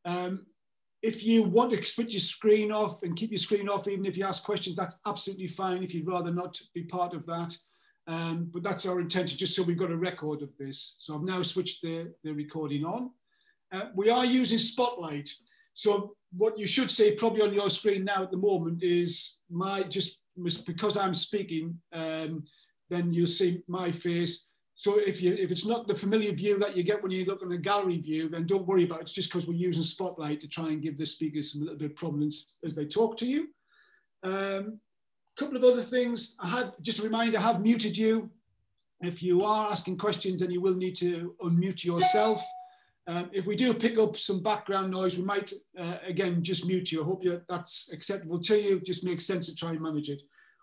If you want to switch your screen off and keep your screen off, even if you ask questions, that's absolutely fine if you'd rather not be part of that. But that's our intention, just so we've got a record of this. So I've now switched the recording on. We are using Spotlight. So what you should see probably on your screen now at the moment is because I'm speaking, then you'll see my face. So if it's not the familiar view that you get when you look on a gallery view, then don't worry about it. It's just because we're using Spotlight to try and give the speakers some little bit of prominence as they talk to you. Couple of other things. Just a reminder, I have muted you. If you are asking questions, then you will need to unmute yourself. If we do pick up some background noise, we might, again, just mute you. I hope that's acceptable to you. It just makes sense to try and manage it.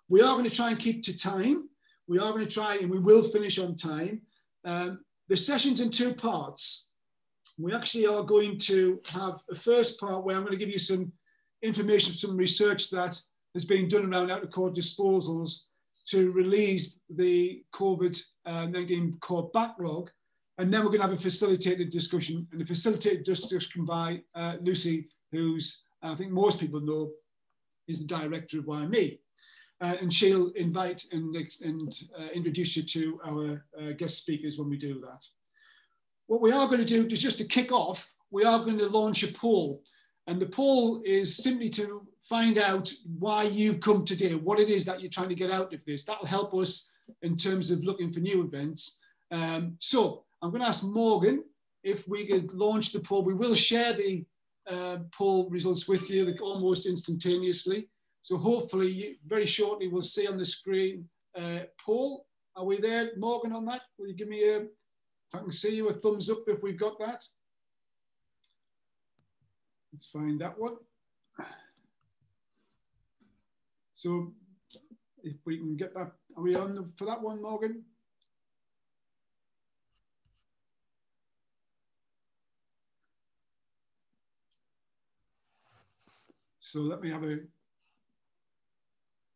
We are going to try and keep to time. We are going to try, and we will finish on time. The session's in 2 parts. We actually are going to have a first part where I'm going to give you some information, some research that has been done around out-of-court disposals to release the COVID-19 court backlog. And then we're going to have a facilitated discussion, and a facilitated discussion by Lucy, who's, I think most people know, is the director of YME. And she'll invite and introduce you to our guest speakers when we do that. What we are going to do is, just to kick off, we are going to launch a poll. And the poll is simply to find out why you've come today, what it is that you're trying to get out of this. That'll help us in terms of looking for new events. So I'm going to ask Morgan if we could launch the poll. We will share the poll results with you almost instantaneously. So hopefully very shortly we'll see on the screen poll. Are we there, Morgan, on that? Will you give me if I can see you, a thumbs up if we've got that? Let's find that one. So if we can get that, are we on for that one, Morgan? So let me have a,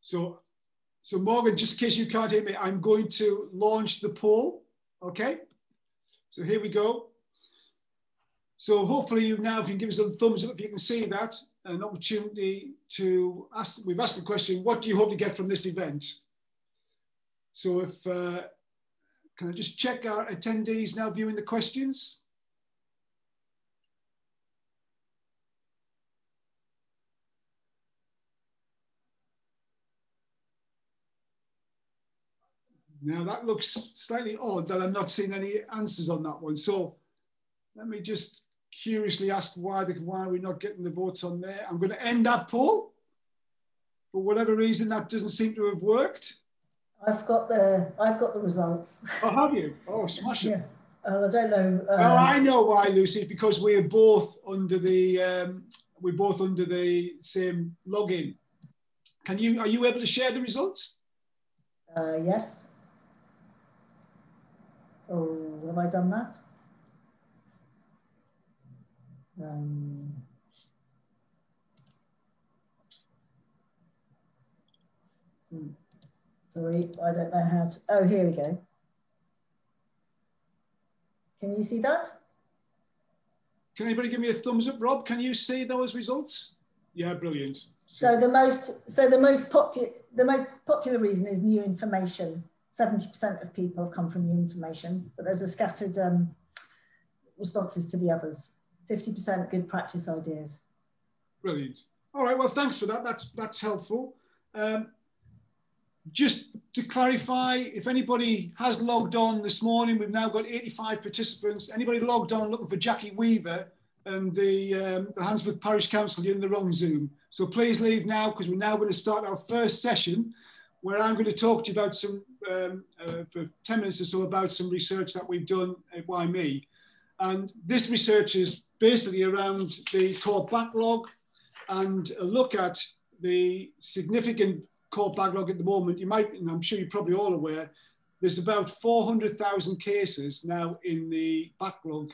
so Morgan, just in case you can't hear me, I'm going to launch the poll, okay? So here we go. So hopefully you now, if you can give us a thumbs up, if you can see that, an opportunity to ask, we've asked the question, what do you hope to get from this event? So if, can I just check our attendees now viewing the questions? Now that looks slightly odd that I'm not seeing any answers on that one. So let me just curiously ask why we're not getting the votes on there. I'm going to end that poll. For whatever reason, that doesn't seem to have worked. I've got the results. Oh, have you? Oh, smash it. Yeah. I don't know. Oh, I know why, Lucy. Because we're both under the same login. Are you able to share the results? Yes. Oh, have I done that? Sorry, I don't know how to. Oh, here we go. Can you see that? Can anybody give me a thumbs up, Rob? Can you see those results? Yeah, brilliant. So the most popular reason is new information. 70% of people have come from new information, but there's a scattered responses to the others. 50% good practice ideas. Brilliant. All right, well, thanks for that. That's helpful. Just to clarify, if anybody has logged on this morning, we've now got 85 participants. Anybody logged on looking for Jackie Weaver and the Handsworth Parish Council, you're in the wrong Zoom. So please leave now, because we're now going to start our first session where I'm going to talk to you about some, for 10 minutes or so, about some research that we've done at YME. And this research is basically around the court backlog and a look at the significant court backlog at the moment. You might, and I'm sure you're probably all aware, there's about 400,000 cases now in the backlog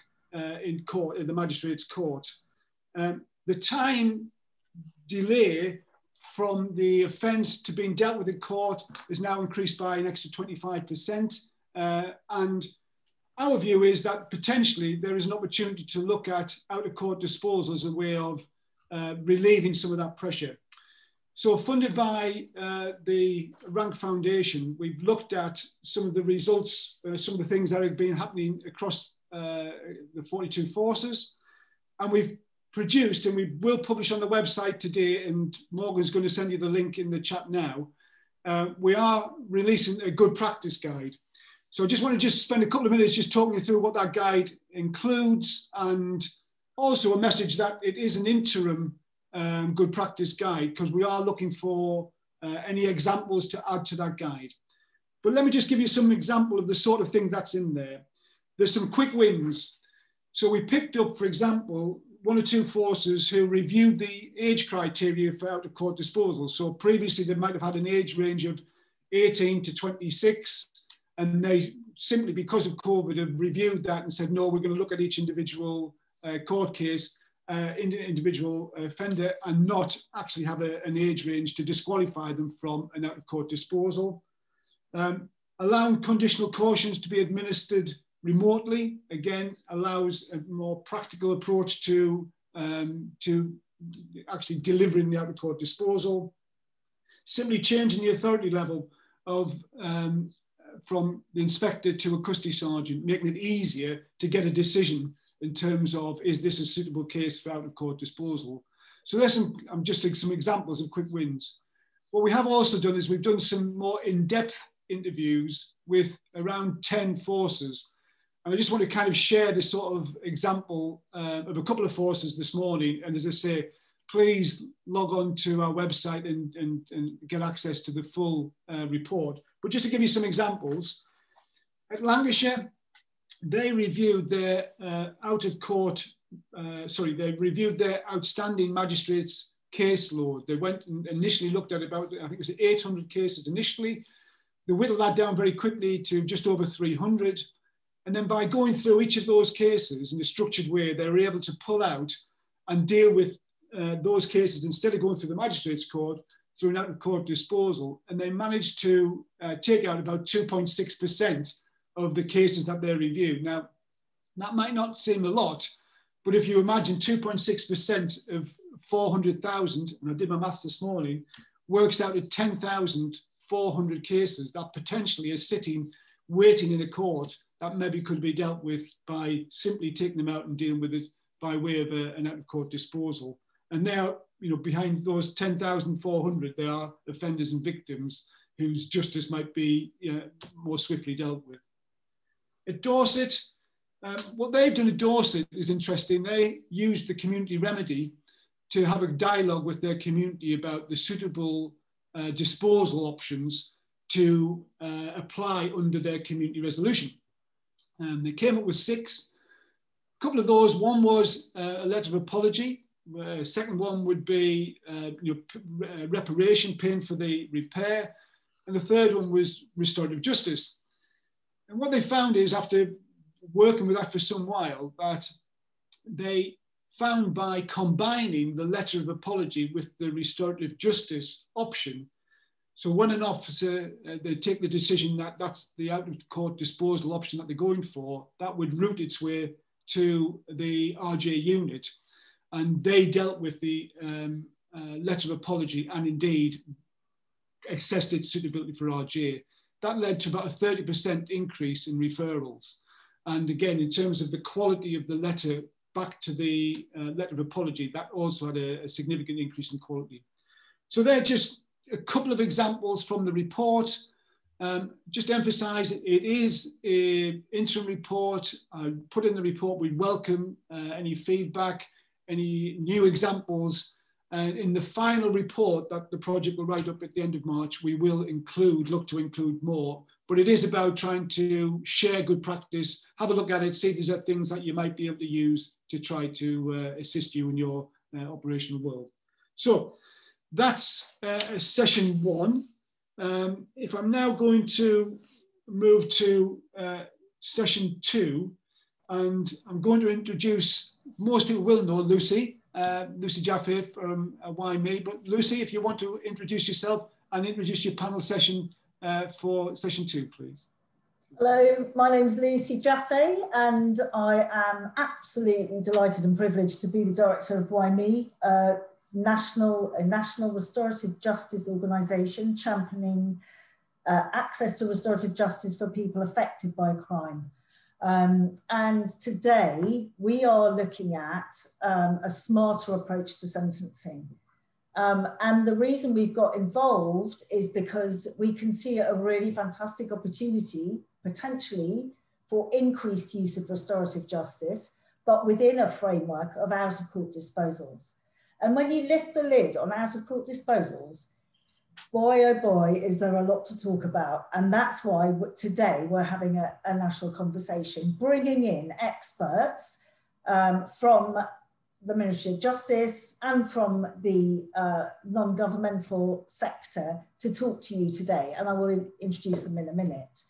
in court, in the magistrate's court. The time delay from the offence to being dealt with in court is now increased by an extra 25%. And our view is that potentially there is an opportunity to look at out-of-court disposal as a way of relieving some of that pressure. So funded by the Rank Foundation, we've looked at some of the results, some of the things that have been happening across the 42 forces. And we've produced, and we will publish on the website today, and Morgan's going to send you the link in the chat now, we are releasing a good practice guide. So I just want to spend a couple of minutes just talking you through what that guide includes, and also a message that it is an interim good practice guide, because we are looking for any examples to add to that guide. But let me just give you some example of the sort of thing that's in there. There's some quick wins. So we picked up, for example, 1 or 2 forces who reviewed the age criteria for out-of-court disposal. So previously they might have had an age range of 18 to 26, and they simply, because of COVID, have reviewed that and said, no, we're going to look at each individual court case, individual offender, and not actually have an age range to disqualify them from an out-of-court disposal. Allowing conditional cautions to be administered remotely, again, allows a more practical approach to actually delivering the out-of-court disposal. Simply changing the authority level of from the inspector to a custody sergeant, making it easier to get a decision in terms of, is this a suitable case for out-of-court disposal? So there's some examples of quick wins. What we have also done is we've done some more in-depth interviews with around 10 forces. And I just want to kind of share this sort of example of a couple of forces this morning. And as I say, please log on to our website and get access to the full report. But just to give you some examples, at Lancashire, they reviewed their they reviewed their outstanding magistrates' caseload. They went and initially looked at about, I think it was 800 cases initially. They whittled that down very quickly to just over 300. And then by going through each of those cases in a structured way, they were able to pull out and deal with those cases instead of going through the magistrates' court, through an out-of-court disposal. And they managed to take out about 2.6% of the cases that they reviewed. Now, that might not seem a lot, but if you imagine 2.6% of 400,000, and I did my maths this morning, works out at 10,400 cases that potentially are sitting, waiting in a court that maybe could be dealt with by simply taking them out and dealing with it by way of an out-of-court disposal. And there, behind those 10,400, there are offenders and victims whose justice might be more swiftly dealt with. At Dorset, what they've done at Dorset is interesting. They used the community remedy to have a dialogue with their community about the suitable disposal options to apply under their community resolution. They came up with 6. A couple of those, one was a letter of apology. Second one would be reparation, paying for the repair. And the third one was restorative justice. And what they found is, after working with that for some while, that they found by combining the letter of apology with the restorative justice option, so when an officer, they take the decision that that's the out-of-court disposal option that they're going for, that would route its way to the RJ unit. And they dealt with the letter of apology and indeed assessed its suitability for RJ. That led to about a 30% increase in referrals. And again, in terms of the quality of the letter back to the letter of apology, that also had a significant increase in quality. So they're just a couple of examples from the report. Just to emphasize, it is an interim report. I put in the report, we welcome any feedback, any new examples. And in the final report that the project will write up at the end of March, we will look to include more. But it is about trying to share good practice, have a look at it, see if there's things that you might be able to use to try to assist you in your operational world. So that's session 1. If I'm now going to move to session 2, and I'm going to introduce, most people will know Lucy Jaffe from Why Me, but Lucy, if you want to introduce yourself and introduce your panel session for session 2, please. Hello, my name's Lucy Jaffe, and I am absolutely delighted and privileged to be the director of YME, a national restorative justice organisation championing access to restorative justice for people affected by crime. And today we are looking at a smarter approach to sentencing. And the reason we've got involved is because we can see a really fantastic opportunity, potentially, for increased use of restorative justice, but within a framework of out-of-court disposals. And when you lift the lid on out-of-court disposals, boy, oh boy, is there a lot to talk about. And that's why today we're having a national conversation, bringing in experts from the Ministry of Justice and from the non-governmental sector to talk to you today. And I will introduce them in a minute.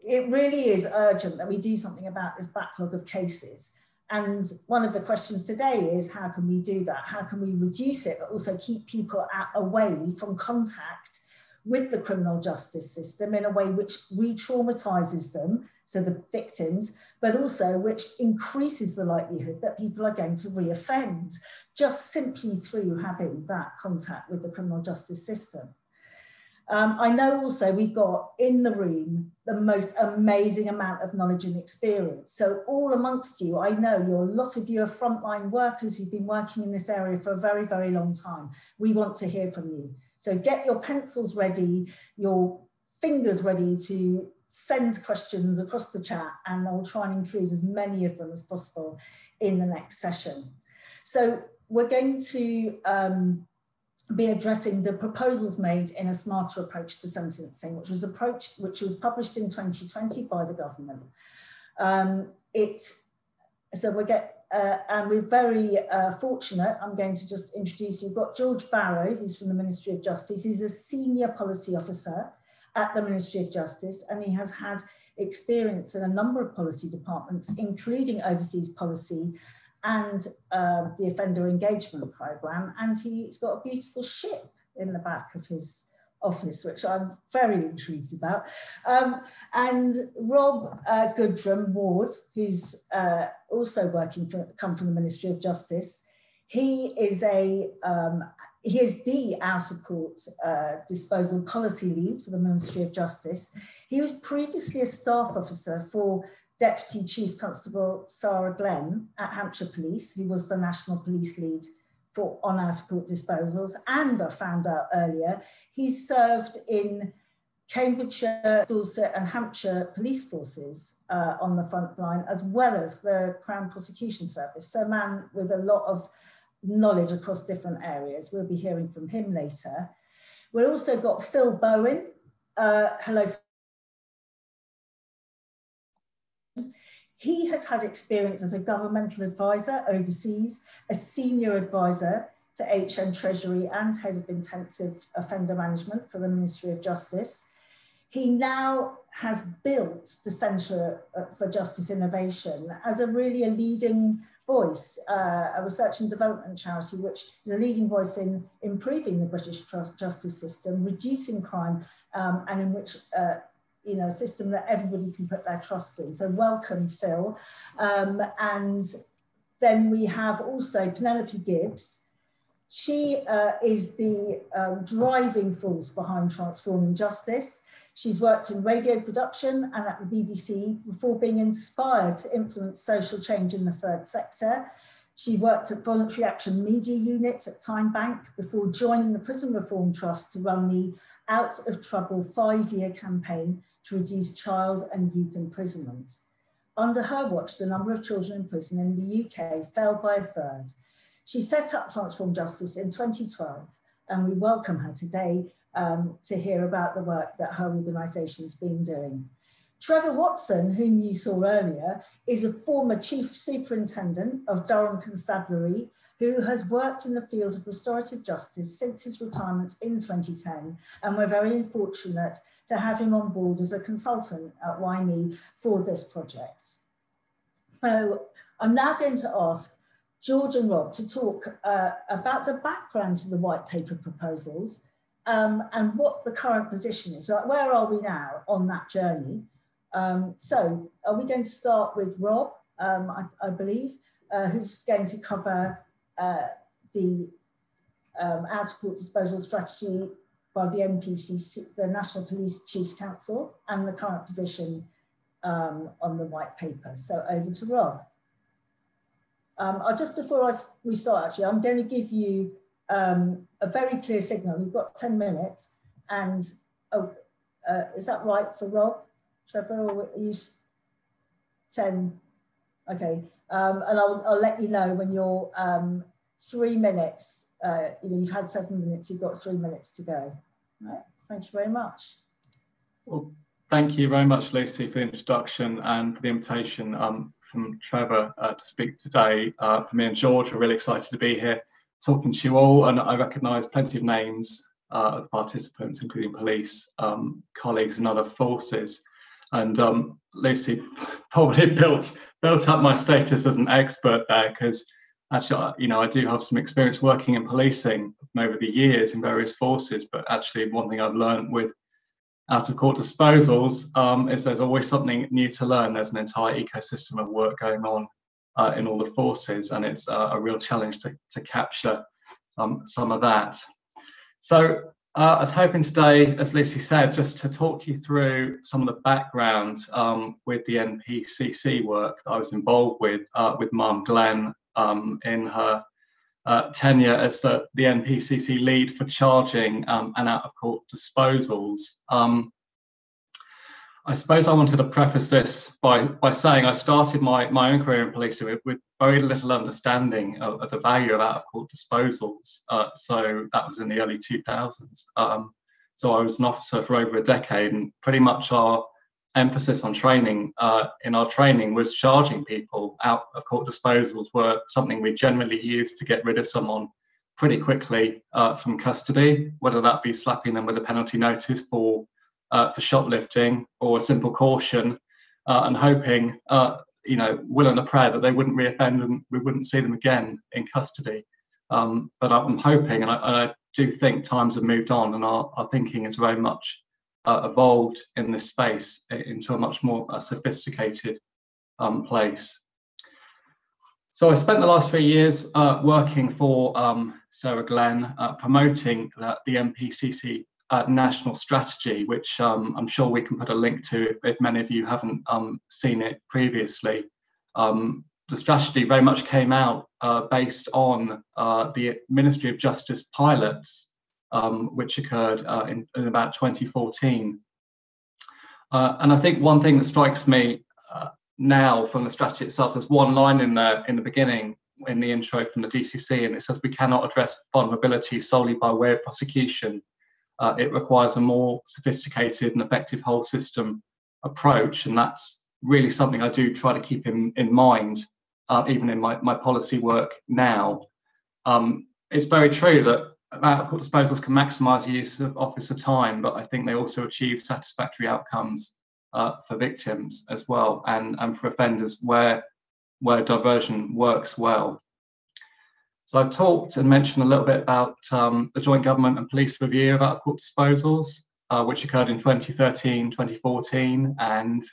It really is urgent that we do something about this backlog of cases. And one of the questions today is, how can we do that? How can we reduce it, but also keep people away from contact with the criminal justice system in a way which re-traumatizes them, so the victims, but also which increases the likelihood that people are going to reoffend just simply through having that contact with the criminal justice system. I know also we've got in the room the most amazing amount of knowledge and experience. So all amongst you, I know a lot of you are frontline workers who've been working in this area for a very, very long time. We want to hear from you. So get your pencils ready, your fingers ready to send questions across the chat, and I'll try and include as many of them as possible in the next session. So we're going to be addressing the proposals made in a smarter approach to sentencing, which was published in 2020 by the government. And we're very fortunate. I'm going to just introduce you. We've got George Barrow, who's from the Ministry of Justice. He's a senior policy officer at the Ministry of Justice, and he has had experience in a number of policy departments, including overseas policy and the offender engagement programme. And he's got a beautiful ship in the back of his office, which I'm very intrigued about. And Rob Goodrum-Ward, who's also come from the Ministry of Justice. He is the out-of-court disposal policy lead for the Ministry of Justice. He was previously a staff officer for Deputy Chief Constable Sarah Glenn at Hampshire Police, who was the National Police Lead on out-of-court disposals. And I found out earlier, he served in Cambridgeshire, Dorset and Hampshire police forces on the front line, as well as the Crown Prosecution Service. So a man with a lot of knowledge across different areas. We'll be hearing from him later. We've also got Phil Bowen. Hello. He has had experience as a governmental advisor overseas, a senior advisor to HM Treasury and head of intensive offender management for the Ministry of Justice. He now has built the Centre for Justice Innovation as a leading voice, a research and development charity, which is a leading voice in improving the British justice system, reducing crime, and in which a system that everybody can put their trust in. So welcome, Phil. And then we have also Penelope Gibbs. She is the driving force behind transforming justice. She's worked in radio production and at the BBC before being inspired to influence social change in the third sector. She worked at Voluntary Action Media Unit at Time Bank before joining the Prison Reform Trust to run the Out of Trouble 5-year campaign to reduce child and youth imprisonment. Under her watch, the number of children in prison in the UK fell by 1/3. She set up Transform Justice in 2012, and we welcome her today to hear about the work that her organisation's been doing. Trevor Watson, whom you saw earlier, is a former Chief Superintendent of Durham Constabulary, who has worked in the field of restorative justice since his retirement in 2010, and we're very fortunate to have him on board as a consultant at YME for this project. So I'm now going to ask George and Rob to talk about the background to the white paper proposals and what the current position is. Like, where are we now on that journey? So are we going to start with Rob, I believe, who's going to cover the out-of-court disposal strategy by the NPCC, the National Police Chiefs Council, and the current position on the white paper. So over to Rob. Just before we start, actually, I'm going to give you a very clear signal. You've got 10 minutes, and is that right for Rob, Trevor, or are you 10? Okay, and I'll let you know when you're 3 minutes. You've had 7 minutes. You've got 3 minutes to go. All right. Thank you very much. Well, thank you very much, Lucy, for the introduction and for the invitation from Trevor to speak today. For me and George, we're really excited to be here talking to you all, and I recognise plenty of names of the participants, including police, colleagues and other forces. And Lucy probably built up my status as an expert there, because actually, I do have some experience working in policing over the years in various forces, but actually one thing I've learned with out-of-court disposals is there's always something new to learn. There's an entire ecosystem of work going on in all the forces, and it's a real challenge to capture some of that. So I was hoping today, as Lucy said, just to talk you through some of the background with the NPCC work that I was involved with Ma'am Glenn in her tenure as the NPCC lead for charging and out-of-court disposals. I suppose I wanted to preface this by saying I started my own career in policing with very little understanding of the value of out-of-court disposals. So that was in the early 2000s. So I was an officer for over a decade, and pretty much our emphasis on training in our training was charging people. Out-of-court disposals were something we generally used to get rid of someone pretty quickly from custody, whether that be slapping them with a penalty notice for shoplifting or a simple caution, and hoping, will and a prayer that they wouldn't reoffend and we wouldn't see them again in custody. But I'm hoping, and I do think times have moved on, and our thinking is very much evolved in this space into a much more sophisticated place. So I spent the last 3 years working for Sarah Glenn, promoting the NPCC national strategy, which I'm sure we can put a link to if many of you haven't seen it previously. The strategy very much came out based on the Ministry of Justice pilots, which occurred in about 2014. And I think one thing that strikes me now from the strategy itself, there's one line in there in the beginning, in the intro from the DCC, and it says, "We cannot address vulnerability solely by way of prosecution. It requires a more sophisticated and effective whole system approach." And that's really something I do try to keep in mind, even in my policy work now. It's very true that out-of-court disposals can maximise the use of officer time, but I think they also achieve satisfactory outcomes for victims as well, and for offenders where diversion works well. So I've talked and mentioned a little bit about the Joint Government and Police Review of out-of-court disposals, which occurred in 2013, 2014. And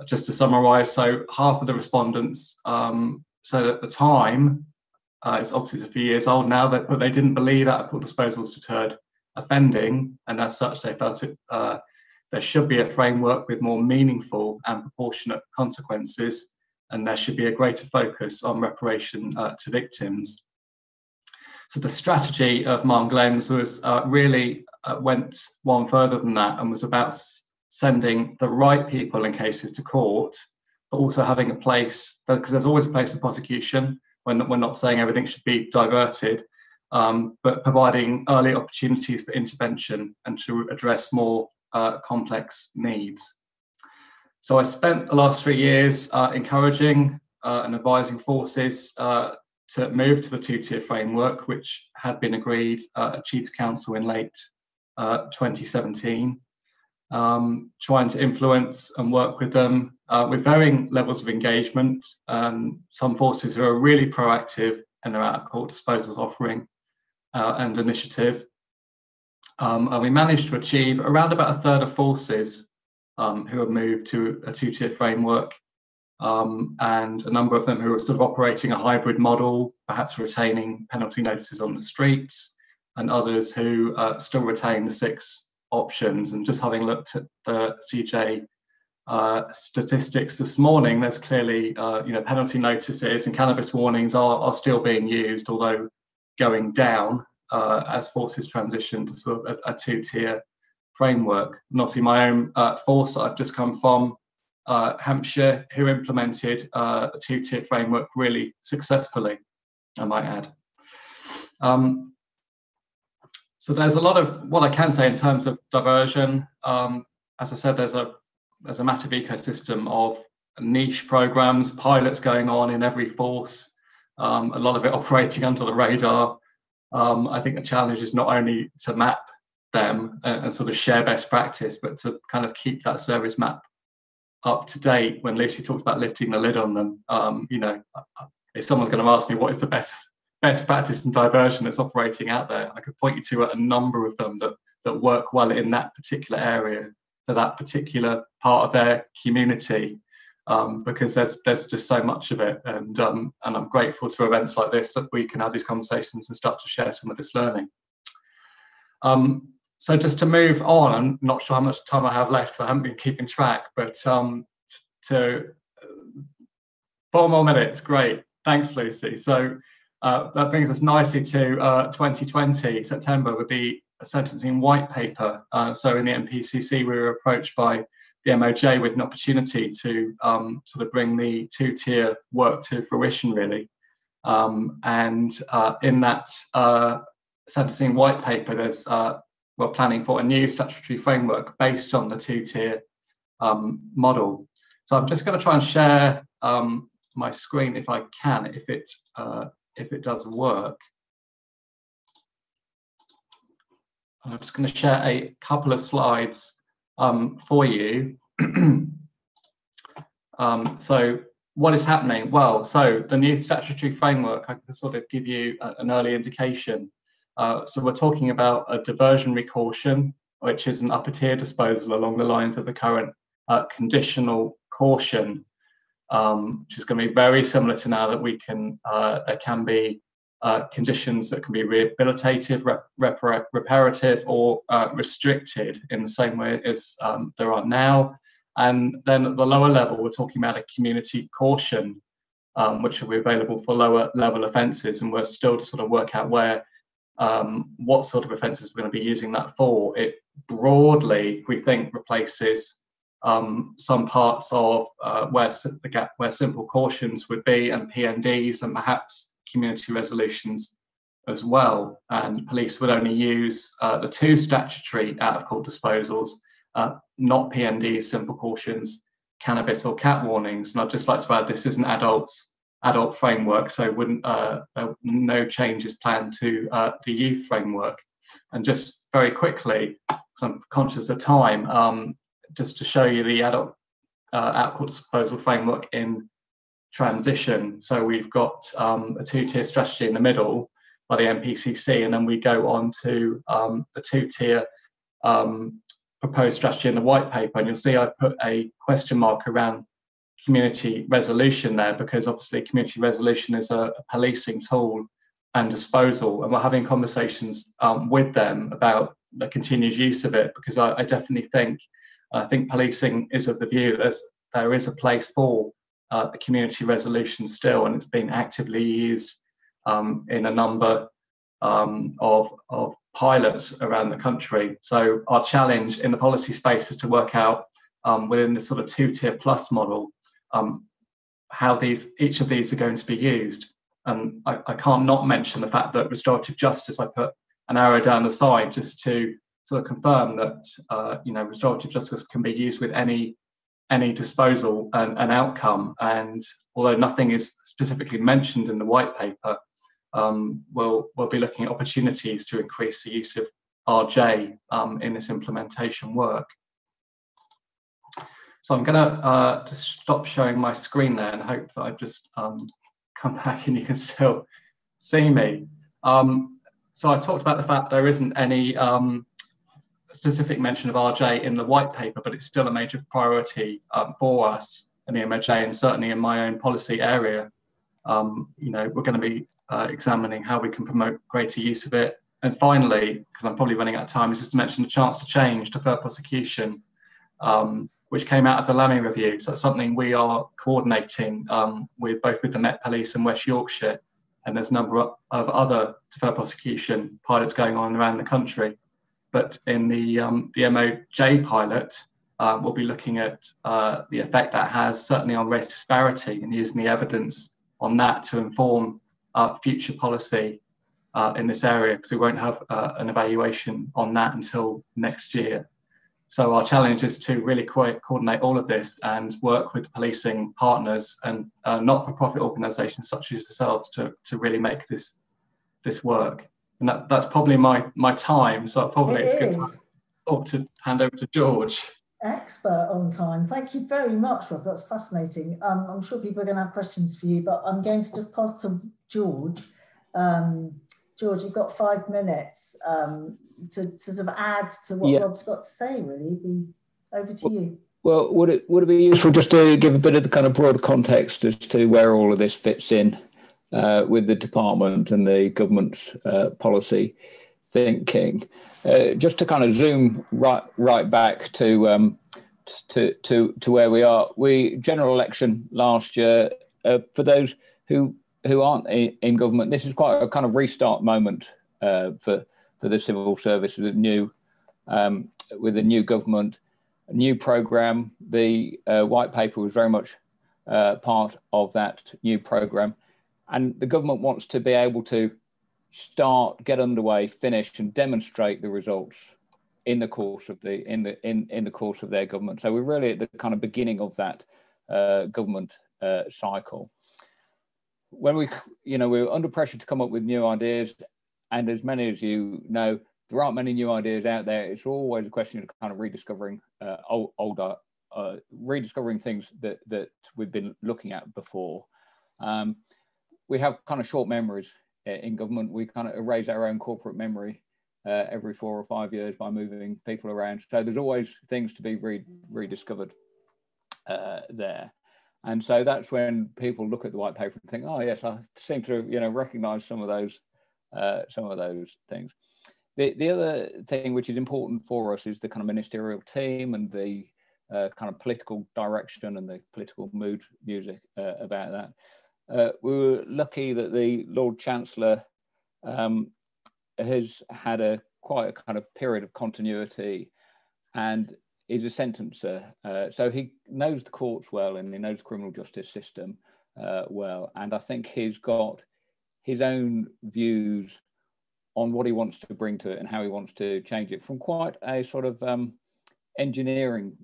just to summarise, so half of the respondents said at the time, it's obviously a few years old now, but they didn't believe out-of-court disposals deterred offending, and as such they felt there should be a framework with more meaningful and proportionate consequences, and there should be a greater focus on reparation to victims. So the strategy of Ma'am Glenn's was really went one further than that, and was about sending the right people in cases to court, but also having a place, because there's always a place for prosecution. We're not saying everything should be diverted, but providing early opportunities for intervention and to address more complex needs. So I spent the last 3 years encouraging and advising forces to move to the two-tier framework, which had been agreed at Chiefs Council in late 2017, trying to influence and work with them with varying levels of engagement. Some forces who are really proactive in their out-of-court disposals offering and initiative, And we managed to achieve around about a third of forces who have moved to a two-tier framework, and a number of them who are sort of operating a hybrid model, perhaps retaining penalty notices on the streets, and others who still retain the 6 options. And just having looked at the CJ statistics this morning, there's clearly penalty notices and cannabis warnings are still being used, although going down as forces transition to sort of a two-tier framework. And obviously my own force that I've just come from, Hampshire, who implemented a two-tier framework really successfully, I might add. So there's a lot of what I can say in terms of diversion. As I said, there's a massive ecosystem of niche programs, pilots going on in every force, a lot of it operating under the radar. I think the challenge is not only to map them and sort of share best practice, but to kind of keep that service map up to date. When Lucy talked about lifting the lid on them, if someone's going to ask me what is the best practice in diversion that's operating out there, I could point you to a number of them that work well in that particular area for that particular part of their community, because there's just so much of it, and I'm grateful to events like this that we can have these conversations and start to share some of this learning. So just to move on, I'm not sure how much time I have left, I haven't been keeping track, but to 4 more minutes, great, thanks Lucy. So that brings us nicely to 2020, September, with the sentencing white paper. So in the MPCC, we were approached by the MOJ with an opportunity to sort of bring the two-tier work to fruition, really. And in that sentencing white paper, we're planning for a new statutory framework based on the two-tier model. So I'm just going to try and share my screen if I can, if it does work. I'm just going to share a couple of slides for you. So what is happening? Well, so the new statutory framework, I can sort of give you an early indication. So we're talking about a diversionary caution, which is an upper tier disposal along the lines of the current conditional caution, which is going to be very similar to now that we can, there can be conditions that can be rehabilitative, reparative, or restricted in the same way as there are now. And then at the lower level, we're talking about a community caution, which will be available for lower level offences, and we're still to sort of work out where, what sort of offences we're going to be using that for. It broadly, we think, replaces some parts of where simple cautions would be, and PNDs, and perhaps community resolutions as well. And police would only use the 2 statutory out-of-court disposals, not PNDs, simple cautions, cannabis, or cat warnings. And I'd just like to add, this is an adult framework, so no changes planned to the youth framework. And just very quickly, because I'm conscious of time, just to show you the adult out-of-court disposal framework in transition. So we've got a 2-tier strategy in the middle by the MPCC, and then we go on to the 2-tier proposed strategy in the white paper. And you'll see I've put a question mark around community resolution there, because obviously community resolution is a policing tool and disposal, and we're having conversations with them about the continued use of it, because I definitely think, I think policing is of the view that there is a place for the community resolution still, and it's been actively used in a number of pilots around the country. So our challenge in the policy space is to work out within this sort of 2-tier plus model how each of these are going to be used. And I can't not mention the fact that restorative justice, I put an arrow down the side just to sort of confirm that restorative justice can be used with any disposal and outcome. And although nothing is specifically mentioned in the white paper, we'll be looking at opportunities to increase the use of RJ in this implementation work. So I'm going to just stop showing my screen there and hope that I've just come back and you can still see me. So I talked about the fact there isn't any specific mention of RJ in the white paper, but it's still a major priority for us in the MOJ, and certainly in my own policy area. We're going to be examining how we can promote greater use of it. And finally, because I'm probably running out of time, is just to mention the chance to change deferred prosecution, which came out of the Lammy review. So that's something we are coordinating with both with the Met Police and West Yorkshire. And there's a number of other deferred prosecution pilots going on around the country. But in the MOJ pilot, we'll be looking at the effect that has certainly on race disparity and using the evidence on that to inform future policy in this area, because we won't have an evaluation on that until next year. So our challenge is to really coordinate all of this and work with policing partners and not-for-profit organisations such as yourselves to really make this work. And that's probably my time. So probably it's good to hand over to George. Expert on time. Thank you very much, Rob. That's fascinating. I'm sure people are going to have questions for you, but I'm going to just pass to George. George, you've got 5 minutes to sort of add to what Rob's got to say, really. Over to you. Well, would it be useful just to give a bit of the kind of broad context as to where all of this fits in with the department and the government's policy thinking? Just to kind of zoom right back to where we are. General election last year, for those who aren't in government, this is quite a kind of restart moment for the civil service with a new government, a new programme. The white paper was very much part of that new programme, and the government wants to be able to get underway, finish, and demonstrate the results in the course of the course of their government. So we're really at the kind of beginning of that government cycle. When we're under pressure to come up with new ideas, and as many as you know, there aren't many new ideas out there. It's always a question of kind of rediscovering rediscovering things that we've been looking at before. We have kind of short memories in government. We kind of erase our own corporate memory every 4 or 5 years by moving people around. So there's always things to be rediscovered there. And so that's when people look at the white paper and think, oh yes, I seem to recognise some of those things. The other thing which is important for us is the kind of ministerial team and the kind of political direction and the political mood music about that. We were lucky that the Lord Chancellor has had quite a kind of period of continuity and is a sentencer. So he knows the courts well and he knows the criminal justice system well. And I think he's got his own views on what he wants to bring to it and how he wants to change it from quite a sort of engineering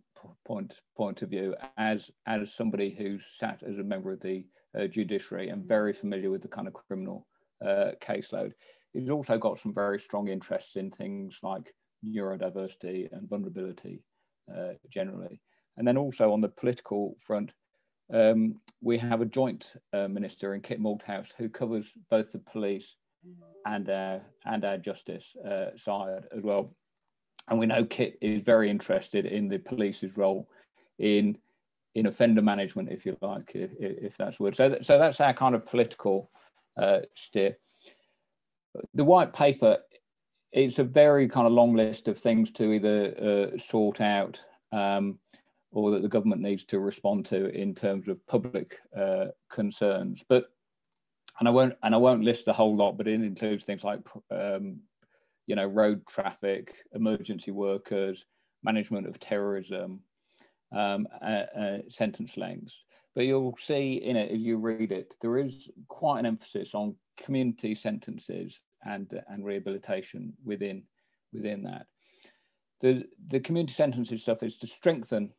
point of view as somebody who's sat as a member of the judiciary and very familiar with the kind of criminal caseload. He's also got some very strong interests in things like neurodiversity and vulnerability generally. And then also on the political front, we have a joint minister in Kit Malthouse who covers both the police and our justice side as well. And we know Kit is very interested in the police's role in offender management, if you like, if that's the word. So that's our kind of political steer. The white paper, it's a very kind of long list of things to either sort out or that the government needs to respond to in terms of public concerns. And I won't list the whole lot, but it includes things like road traffic, emergency workers, management of terrorism, sentence lengths. But you'll see in it, as you read it, there is quite an emphasis on community sentences and rehabilitation within that. The community sentences stuff is to strengthen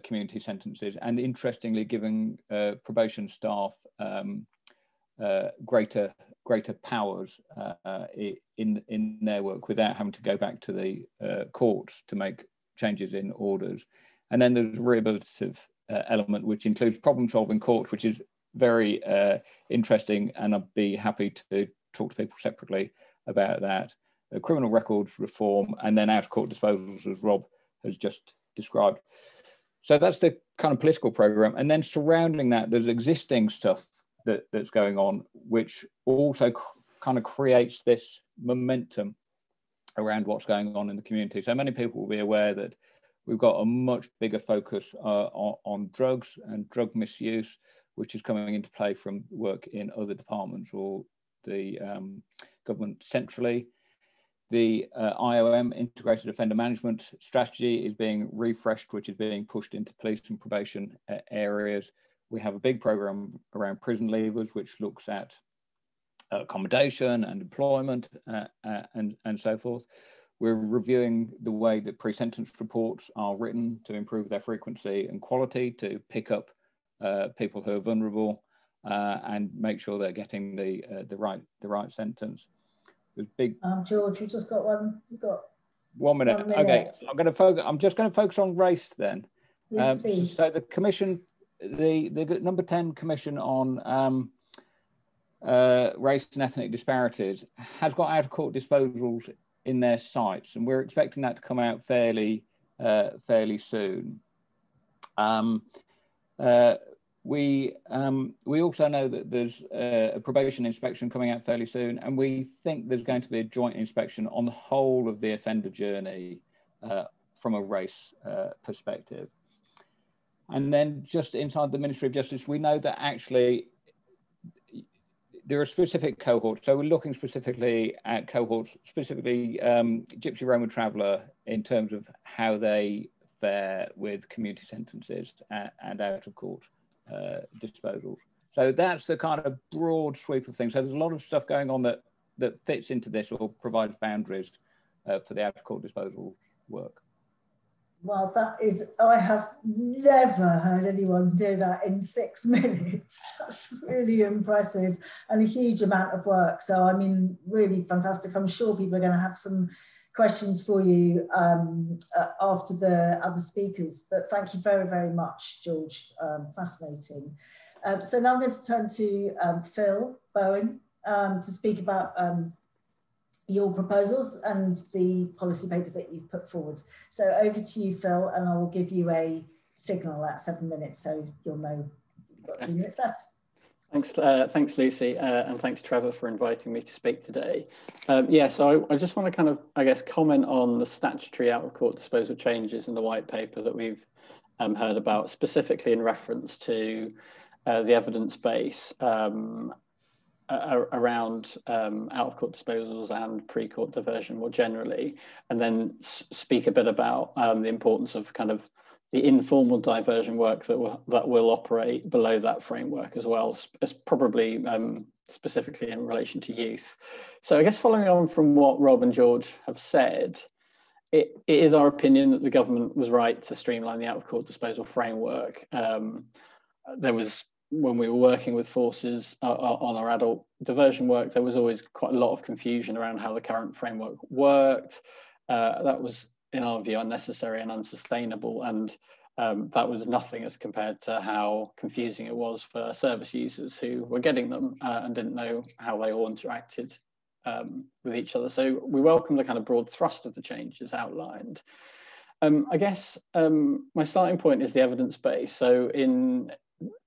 community sentences and, interestingly, giving probation staff greater powers in their work without having to go back to the courts to make changes in orders. And then there's a rehabilitative element, which includes problem-solving courts, which is very interesting, and I'd be happy to talk to people separately about that. criminal records reform, and then out-of-court disposals, as Rob has just described. So that's the kind of political program. And then surrounding that, there's existing stuff that's going on, which also kind of creates this momentum around what's going on in the community. So many people will be aware that we've got a much bigger focus on drugs and drug misuse, which is coming into play from work in other departments or the government centrally. The IOM, Integrated Offender Management Strategy, is being refreshed, which is being pushed into police and probation areas. We have a big program around prison leavers, which looks at accommodation and employment and so forth. We're reviewing the way that pre-sentence reports are written to improve their frequency and quality, to pick up people who are vulnerable and make sure they're getting the right sentence. There's big. George, you just got one. You've got 1 minute. 1 minute. Okay, I'm just going to focus on race then. Yes, please. So the commission, the number 10 commission on race and ethnic disparities has got out-of-court disposals in their sights, and we're expecting that to come out fairly soon. We also know that there's a probation inspection coming out fairly soon, and we think there's going to be a joint inspection on the whole of the offender journey from a race perspective. And then just inside the Ministry of Justice, we know that actually there are specific cohorts. So we're looking specifically at cohorts, specifically Gypsy Roman Traveller, in terms of how they fare with community sentences and out of court disposals. So that's the kind of broad sweep of things. So there's a lot of stuff going on that fits into this or provides boundaries for the out of court disposal work. Well, that is, I have never heard anyone do that in 6 minutes. That's really impressive and a huge amount of work. So, I mean, really fantastic. I'm sure people are going to have some questions for you after the other speakers, but thank you very, very much, George. Fascinating. So now I'm going to turn to Phil Bowen to speak about your proposals and the policy paper that you've put forward. So over to you, Phil, and I will give you a signal at 7 minutes, so you'll know you've got 2 minutes left. Thanks, Lucy, and thanks, Trevor, for inviting me to speak today. Yeah, so I just want to kind of, I guess, comment on the statutory out-of-court disposal changes in the white paper that we've heard about, specifically in reference to the evidence base around out-of-court disposals and pre-court diversion more generally, and then speak a bit about the importance of kind of the informal diversion work that will operate below that framework as well, as probably specifically in relation to youth. So I guess following on from what Rob and George have said, it is our opinion that the government was right to streamline the out-of-court disposal framework. There was, when we were working with forces on our adult diversion work, there was always quite a lot of confusion around how the current framework worked. That was, in our view, unnecessary and unsustainable, and that was nothing as compared to how confusing it was for service users who were getting them and didn't know how they all interacted with each other. So we welcome the kind of broad thrust of the changes outlined. I guess my starting point is the evidence base. So in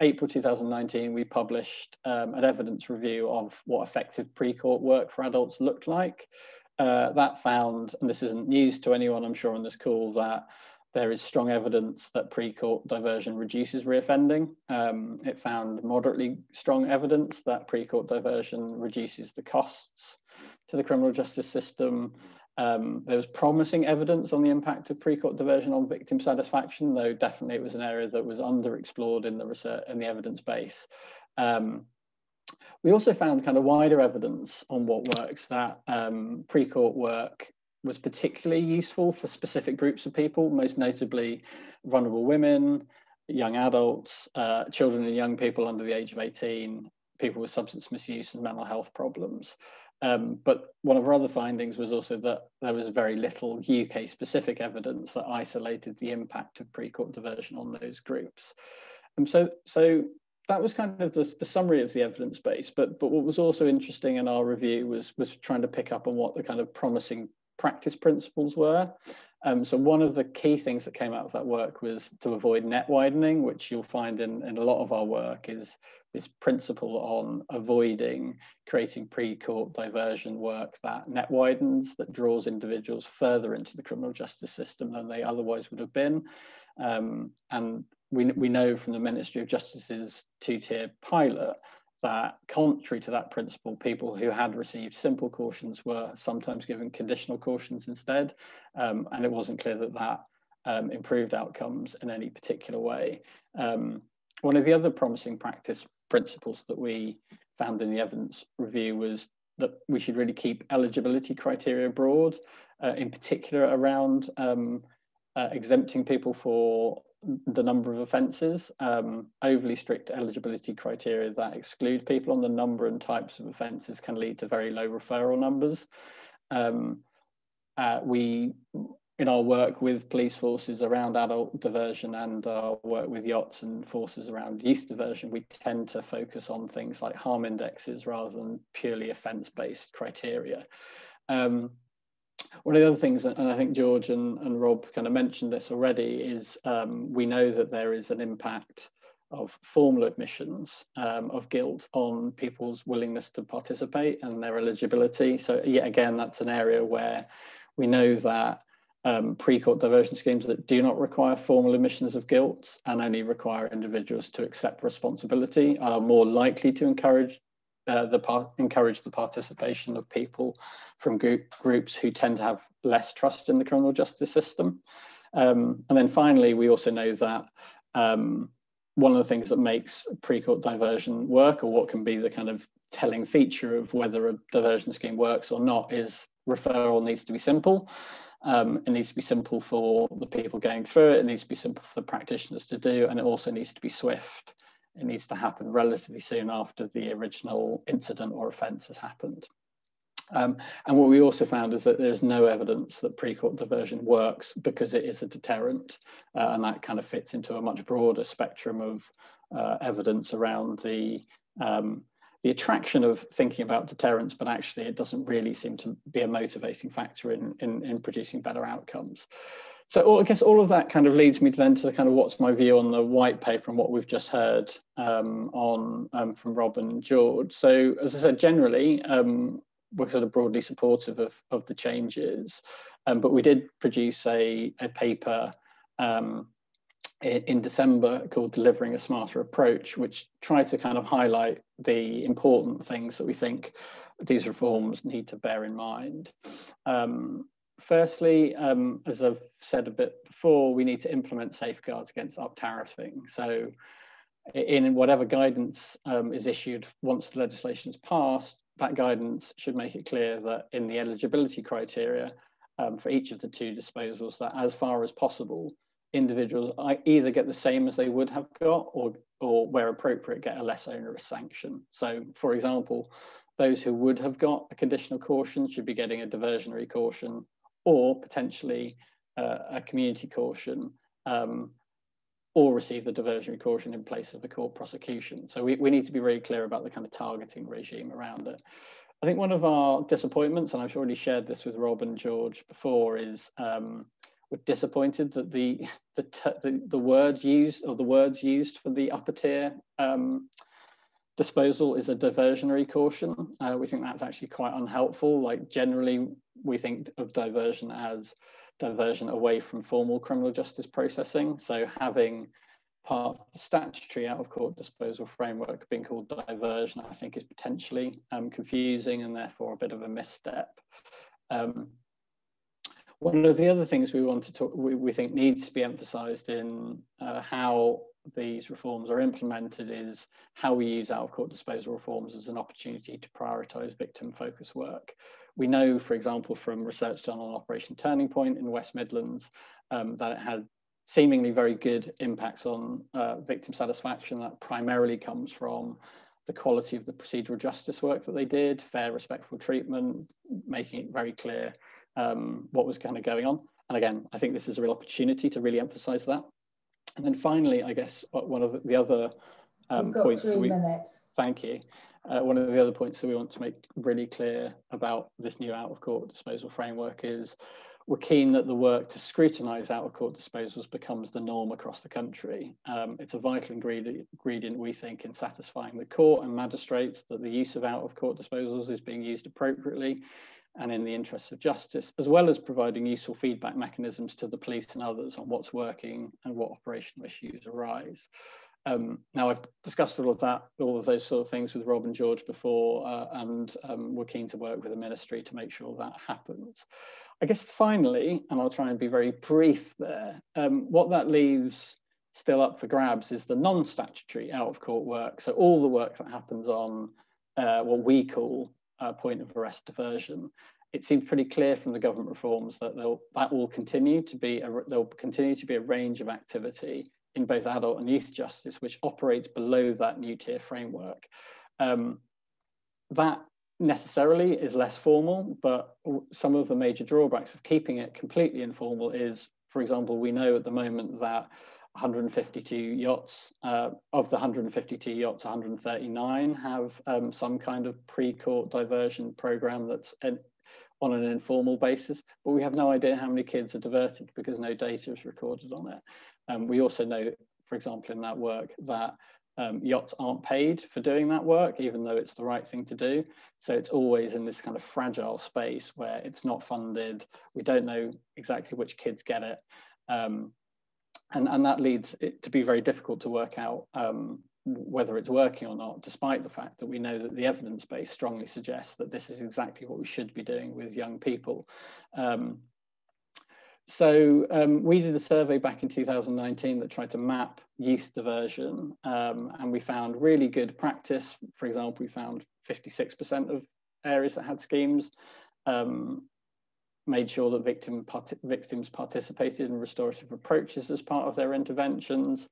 April 2019, we published an evidence review of what effective pre-court work for adults looked like. That found, and this isn't news to anyone, I'm sure, on this call, that there is strong evidence that pre-court diversion reduces reoffending. It found moderately strong evidence that pre-court diversion reduces the costs to the criminal justice system. There was promising evidence on the impact of pre-court diversion on victim satisfaction, though definitely it was an area that was underexplored in the research and the evidence base. We also found kind of wider evidence on what works, that pre-court work was particularly useful for specific groups of people, most notably vulnerable women, young adults, children and young people under the age of 18, people with substance misuse and mental health problems. But one of our other findings was also that there was very little UK-specific evidence that isolated the impact of pre-court diversion on those groups. So that was kind of the summary of the evidence base. But what was also interesting in our review was trying to pick up on what the kind of promising practice principles were. So one of the key things that came out of that work was to avoid net widening, which you'll find in a lot of our work is this principle on avoiding creating pre-court diversion work that net widens, that draws individuals further into the criminal justice system than they otherwise would have been. And we know from the Ministry of Justice's two-tier pilot that contrary to that principle, people who had received simple cautions were sometimes given conditional cautions instead. And it wasn't clear that that improved outcomes in any particular way. One of the other promising practice principles that we found in the evidence review was that we should really keep eligibility criteria broad, in particular around exempting people for the number of offences. Overly strict eligibility criteria that exclude people on the number and types of offences can lead to very low referral numbers. We, in our work with police forces around adult diversion and our work with yachts and forces around youth diversion, we tend to focus on things like harm indexes rather than purely offence-based criteria. One of the other things, and I think George and Rob kind of mentioned this already, is we know that there is an impact of formal admissions of guilt on people's willingness to participate and their eligibility. So yet again, that's an area where we know that pre-court diversion schemes that do not require formal admissions of guilt and only require individuals to accept responsibility are more likely to encourage the participation of people from groups who tend to have less trust in the criminal justice system. And then finally, we also know that one of the things that makes pre-court diversion work, or what can be the kind of telling feature of whether a diversion scheme works or not, is referral needs to be simple. It needs to be simple for the people going through it. It needs to be simple for the practitioners to do, and it also needs to be swift. It needs to happen relatively soon after the original incident or offence has happened. And what we also found is that there's no evidence that pre-court diversion works because it is a deterrent, and that kind of fits into a much broader spectrum of evidence around the attraction of thinking about deterrence, but actually it doesn't really seem to be a motivating factor in producing better outcomes. So I guess all of that kind of leads me then to kind of what's my view on the white paper and what we've just heard from Rob and George. So as I said, generally, we're sort of broadly supportive of the changes, but we did produce a paper in December called Delivering a Smarter Approach, which tried to kind of highlight the important things that we think these reforms need to bear in mind. Firstly, as I've said a bit before, we need to implement safeguards against up-tariffing. So in whatever guidance is issued once the legislation is passed, that guidance should make it clear that in the eligibility criteria for each of the two disposals, that as far as possible, individuals either get the same as they would have got, or where appropriate, get a less onerous sanction. So for example, those who would have got a conditional caution should be getting a diversionary caution, or potentially a community caution, or receive the diversionary caution in place of a court prosecution. So we need to be very clear about the kind of targeting regime around it. I think one of our disappointments, and I've already shared this with Rob and George before, is we're disappointed that the words used for the upper tier disposal is a diversionary caution. We think that's actually quite unhelpful. Like generally, we think of diversion as diversion away from formal criminal justice processing. So having part of the statutory out-of-court disposal framework being called diversion, I think is potentially confusing and therefore a bit of a misstep. One of the other things we think needs to be emphasised in how these reforms are implemented is how we use out-of-court disposal reforms as an opportunity to prioritise victim-focused work. We know, for example, from research done on Operation Turning Point in the West Midlands, that it had seemingly very good impacts on victim satisfaction. That primarily comes from the quality of the procedural justice work that they did, fair, respectful treatment, making it very clear what was kind of going on. And again, I think this is a real opportunity to really emphasise that. And then finally, I guess one of the other You've got points. 3 minutes. Thank you. One of the other points that we want to make really clear about this new out-of-court disposal framework is we're keen that the work to scrutinise out-of-court disposals becomes the norm across the country. It's a vital ingredient, we think, in satisfying the court and magistrates that the use of out-of-court disposals is being used appropriately and in the interests of justice, as well as providing useful feedback mechanisms to the police and others on what's working and what operational issues arise. Now, I've discussed all of those sort of things with Rob and George before, and we're keen to work with the ministry to make sure that happens. I guess finally, and I'll try and be very brief there, what that leaves still up for grabs is the non-statutory out-of-court work. So all the work that happens on what we call point of arrest diversion. It seems pretty clear from the government reforms that that will continue to be a range of activity in both adult and youth justice, which operates below that new tier framework. That necessarily is less formal, but some of the major drawbacks of keeping it completely informal is, for example, we know at the moment that 152 yachts, of the 152 yachts, 139 have some kind of pre-court diversion program that's on an informal basis, but we have no idea how many kids are diverted because no data is recorded on it. We also know, for example, in that work that yachts aren't paid for doing that work, even though it's the right thing to do. So it's always in this kind of fragile space where it's not funded. We don't know exactly which kids get it. And that leads it to be very difficult to work out whether it's working or not, despite the fact that we know that the evidence base strongly suggests that this is exactly what we should be doing with young people. So we did a survey back in 2019 that tried to map youth diversion, and we found really good practice. For example, we found 56% of areas that had schemes made sure that victims participated in restorative approaches as part of their interventions.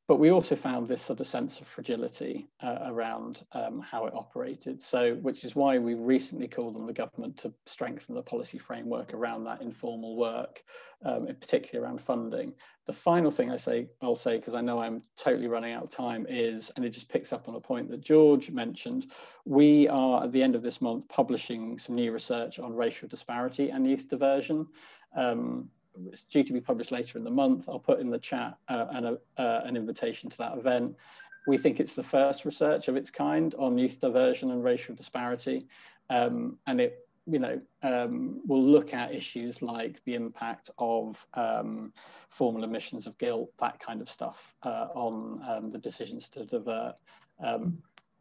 But we also found this sort of sense of fragility around how it operated. So, which is why we recently called on the government to strengthen the policy framework around that informal work, in particular around funding. The final thing I'll say, because I know I'm totally running out of time, is, and it just picks up on a point that George mentioned, we are at the end of this month publishing some new research on racial disparity and youth diversion. It's due to be published later in the month. I'll put in the chat an invitation to that event. We think it's the first research of its kind on youth diversion and racial disparity, and it, will look at issues like the impact of formal admissions of guilt, that kind of stuff, on the decisions to divert.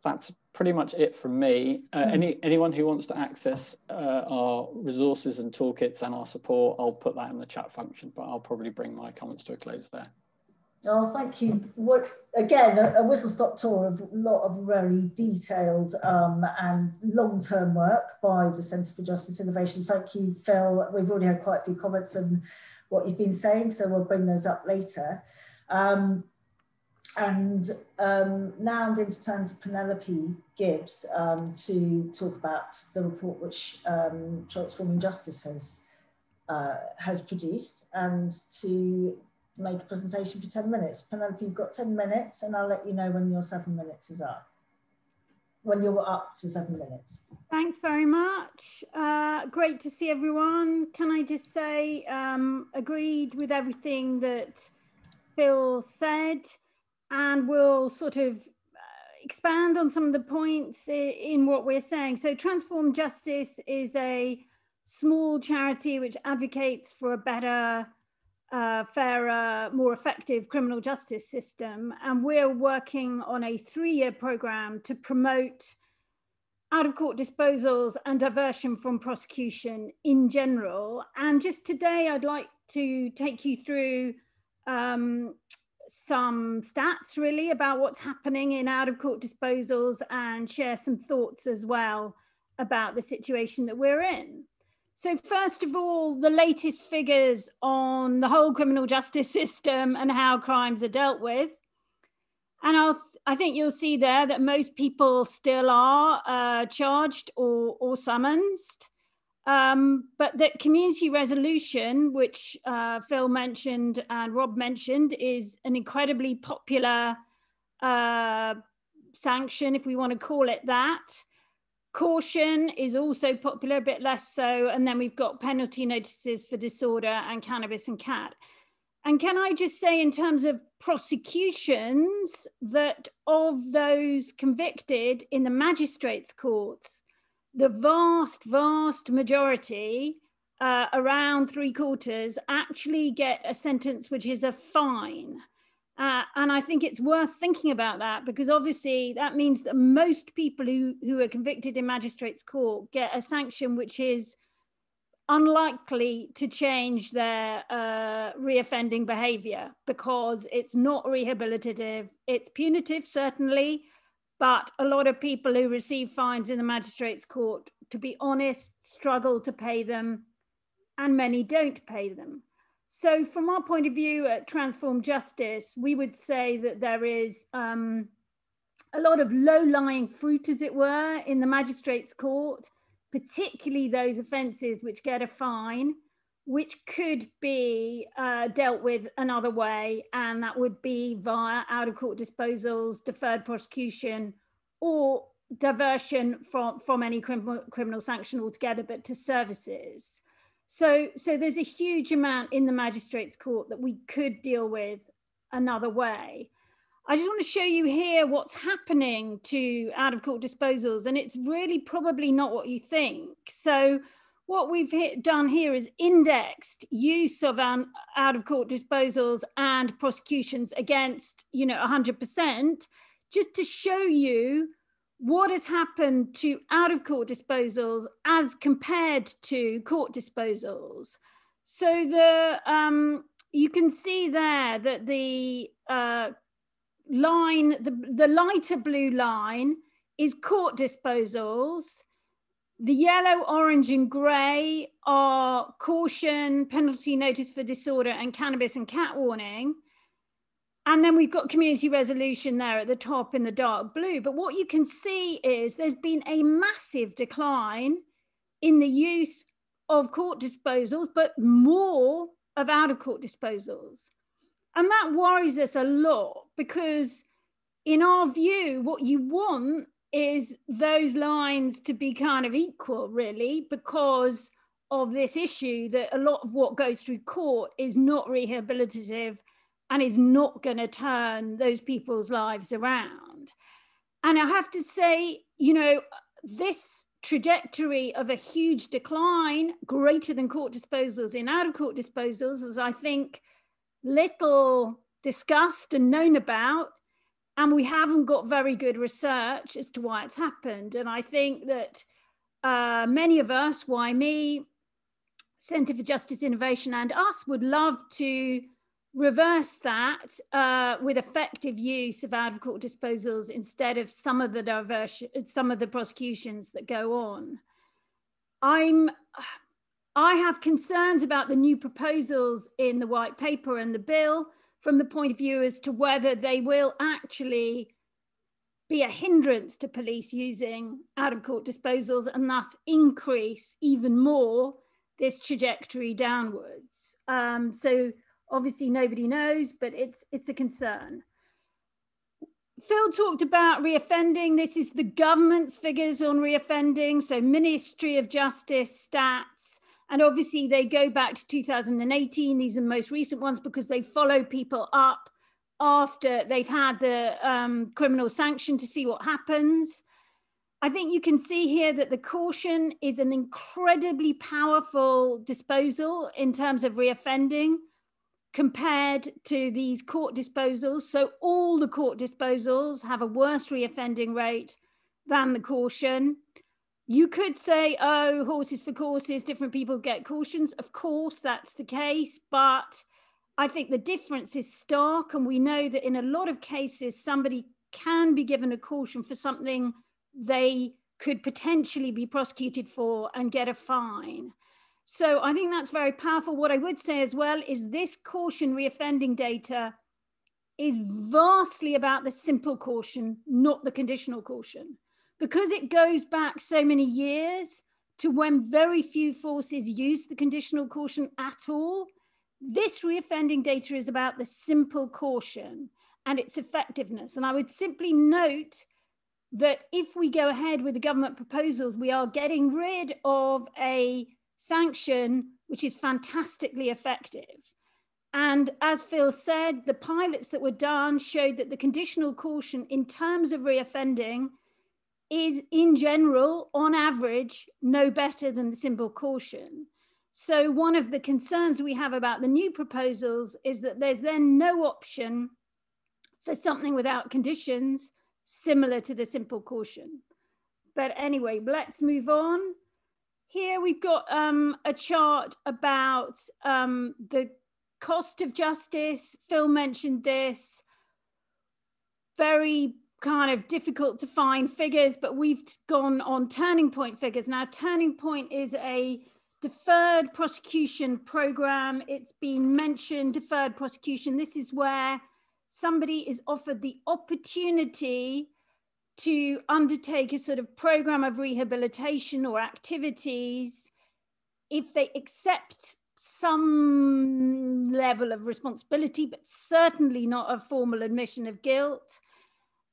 That's pretty much it from me. Anyone who wants to access our resources and toolkits and our support, I'll put that in the chat function, but I'll probably bring my comments to a close there. Oh, thank you. Again, a whistle-stop tour of a lot of very detailed and long-term work by the Centre for Justice Innovation. Thank you, Phil. We've already had quite a few comments on what you've been saying, so we'll bring those up later. And now I'm going to turn to Penelope Gibbs to talk about the report which Transforming Justice has produced, and to make a presentation for 10 minutes. Penelope, you've got 10 minutes, and I'll let you know when your 7 minutes is up. When you're up to 7 minutes. Thanks very much. Great to see everyone. Can I just say, agreed with everything that Phil said, and we'll sort of expand on some of the points in what we're saying. So Transform Justice is a small charity which advocates for a better, fairer, more effective criminal justice system. And we're working on a 3-year program to promote out-of-court disposals and diversion from prosecution in general. And just today, I'd like to take you through some stats really about what's happening in out-of-court disposals, and share some thoughts as well about the situation that we're in. So first of all, the latest figures on the whole criminal justice system and how crimes are dealt with. And I think you'll see there that most people still are charged or summoned. But that community resolution, which Phil mentioned and Rob mentioned, is an incredibly popular sanction, if we want to call it that. Caution is also popular, a bit less so. And then we've got penalty notices for disorder and cannabis and cat. And can I just say, in terms of prosecutions, that of those convicted in the magistrates' courts, the vast majority, around 3/4, actually get a sentence which is a fine. And I think it's worth thinking about that, because obviously that means that most people who are convicted in magistrates' court get a sanction which is unlikely to change their reoffending behavior, because it's not rehabilitative. It's punitive, certainly, but a lot of people who receive fines in the magistrates' court, to be honest, struggle to pay them, and many don't pay them. So from our point of view at Transform Justice, we would say that there is a lot of low-lying fruit, as it were, in the magistrates' court, particularly those offences which get a fine, which could be dealt with another way, and that would be via out-of-court disposals, deferred prosecution, or diversion from any criminal sanction altogether, but to services. So there's a huge amount in the magistrates' court that we could deal with another way. I just want to show you here what's happening to out-of-court disposals, and it's really probably not what you think. So what we've done here is indexed use of out-of-court disposals and prosecutions against, 100%, just to show you what has happened to out-of-court disposals as compared to court disposals. So you can see there that the line, the lighter blue line is court disposals. The yellow, orange, and grey are caution, penalty notice for disorder, and cannabis and cat warning. And then we've got community resolution there at the top in the dark blue. But what you can see is there's been a massive decline in the use of court disposals, but more of out-of-court disposals. And that worries us a lot, because in our view, what you want is those lines to be kind of equal, really, because of this issue that a lot of what goes through court is not rehabilitative and is not going to turn those people's lives around. And I have to say, this trajectory of a huge decline, greater than court disposals in out-of-court disposals, is, I think, little discussed and known about, and we haven't got very good research as to why it's happened. And I think that many of us, why me, Centre for Justice Innovation, and us, would love to reverse that with effective use of out-of-court disposals instead of some of the prosecutions that go on. I have concerns about the new proposals in the white paper and the bill from the point of view as to whether they will actually be a hindrance to police using out-of-court disposals and thus increase even more this trajectory downwards. So obviously nobody knows, but it's a concern. Phil talked about reoffending. This is the government's figures on reoffending, so Ministry of Justice stats. And obviously they go back to 2018. These are the most recent ones because they follow people up after they've had the criminal sanction to see what happens. I think you can see here that the caution is an incredibly powerful disposal in terms of reoffending compared to these court disposals. So all the court disposals have a worse reoffending rate than the caution. You could say, oh, horses for courses, different people get cautions. Of course, that's the case, but I think the difference is stark, and we know that in a lot of cases, somebody can be given a caution for something they could potentially be prosecuted for and get a fine. So I think that's very powerful. What I would say as well is this caution reoffending data is vastly about the simple caution, not the conditional caution. Because it goes back so many years to when very few forces used the conditional caution at all, this reoffending data is about the simple caution. and its effectiveness. And I would simply note that if we go ahead with the government proposals, we are getting rid of a sanction which is fantastically effective. And as Phil said, the pilots that were done showed that the conditional caution in terms of reoffending is in general, on average, no better than the simple caution. So one of the concerns we have about the new proposals is that there's then no option for something without conditions similar to the simple caution. But anyway, let's move on. Here we've got a chart about the cost of justice. Phil mentioned this. Very kind of difficult to find figures, but we've gone on Turning Point figures. Now, Turning Point is a deferred prosecution program. It's been mentioned, deferred prosecution. This is where somebody is offered the opportunity to undertake a sort of program of rehabilitation or activities if they accept some level of responsibility, but certainly not a formal admission of guilt.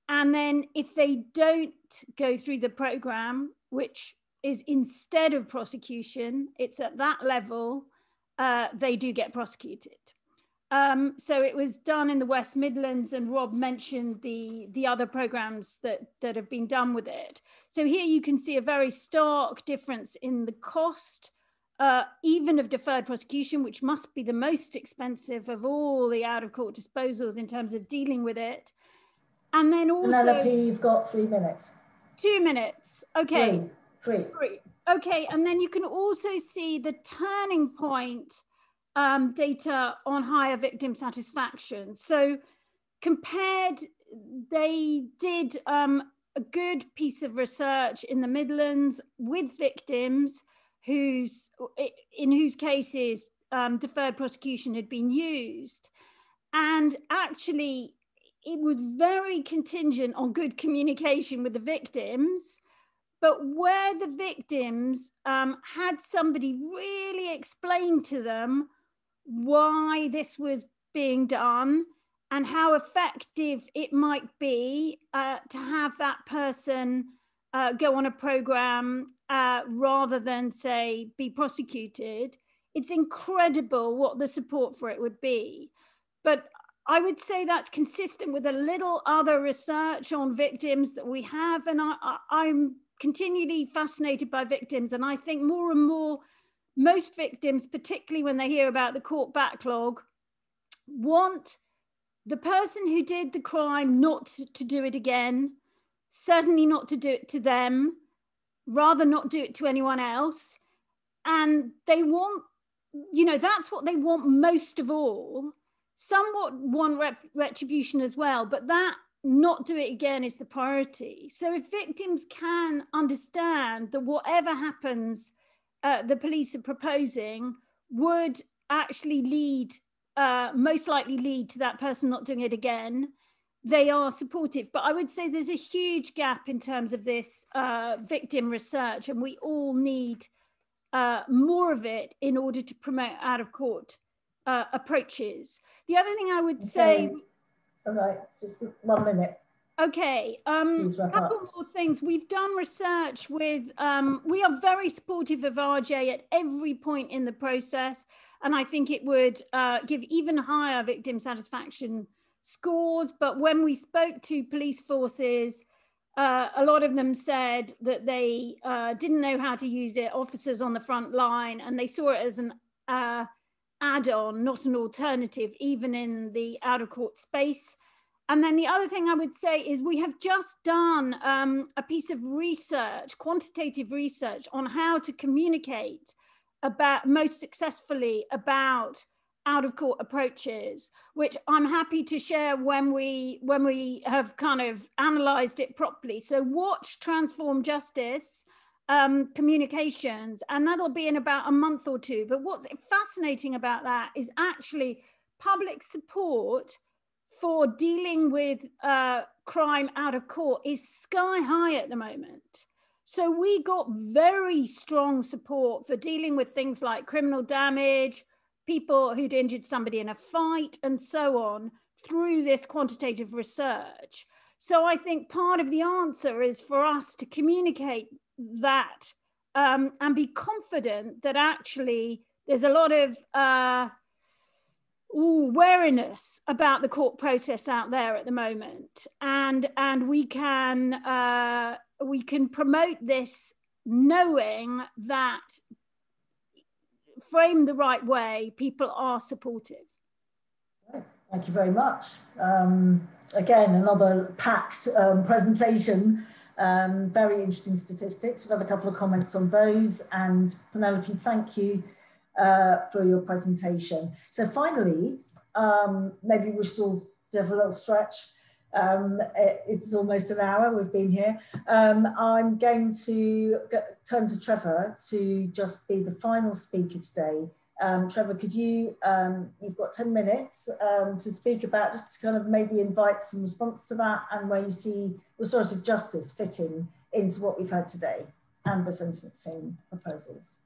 And then if they don't go through the program, which is instead of prosecution, it's at that level, they do get prosecuted. So it was done in the West Midlands, and Rob mentioned the other programs that have been done with it. So here you can see a very stark difference in the cost, even of deferred prosecution, which must be the most expensive of all the out-of-court disposals in terms of dealing with it. And then also— Penelope, you've got 3 minutes. 2 minutes, okay. Three. Okay, and then you can also see the Turning Point data on higher victim satisfaction. So compared, they did a good piece of research in the Midlands with victims in whose cases deferred prosecution had been used. And actually, it was very contingent on good communication with the victims. But where the victims had somebody really explain to them why this was being done and how effective it might be to have that person go on a program rather than, say, be prosecuted, it's incredible what the support for it would be. But I would say that's consistent with a little other research on victims that we have, and I'm continually fascinated by victims, and I think more and more most victims, particularly when they hear about the court backlog, want the person who did the crime not to do it again, certainly not to do it to them, rather not do it to anyone else. And they want, you know, that's what they want most of all. Somewhat want retribution as well, but that not do it again is the priority. So if victims can understand that whatever happens, the police are proposing would actually lead, most likely lead to that person not doing it again, they are supportive. But I would say there's a huge gap in terms of this victim research, and we all need more of it in order to promote out-of-court approaches. The other thing I would say— All right, just 1 minute. Okay, a couple more things. We've done research with, we are very supportive of RJ at every point in the process, and I think it would give even higher victim satisfaction scores. But when we spoke to police forces, a lot of them said that they didn't know how to use it, officers on the front line, and they saw it as an add-on, not an alternative, even in the out-of-court space. And then the other thing I would say is we have just done a piece of research, quantitative research, on how to communicate about most successfully about out-of-court approaches, which I'm happy to share when we have kind of analysed it properly. So watch Transform Justice communications, and that'll be in about a month or two. But what's fascinating about that is actually public support for dealing with crime out of court is sky high at the moment. So we got very strong support for dealing with things like criminal damage, people who'd injured somebody in a fight, and so on, through this quantitative research. So I think part of the answer is for us to communicate that and be confident that actually there's a lot of wariness about the court process out there at the moment, and we can promote this knowing that, framed the right way, people are supportive. Thank you very much. Again, another packed presentation. Very interesting statistics. We've got a couple of comments on those. And Penelope, thank you for your presentation. So finally, maybe we should all have a little stretch. It's almost an hour we've been here. I'm going to turn to Trevor to just be the final speaker today. Trevor, could you, you've got 10 minutes to speak about, just to kind of maybe invite some response to that and where you see restorative justice fitting into what we've heard today and the sentencing proposals.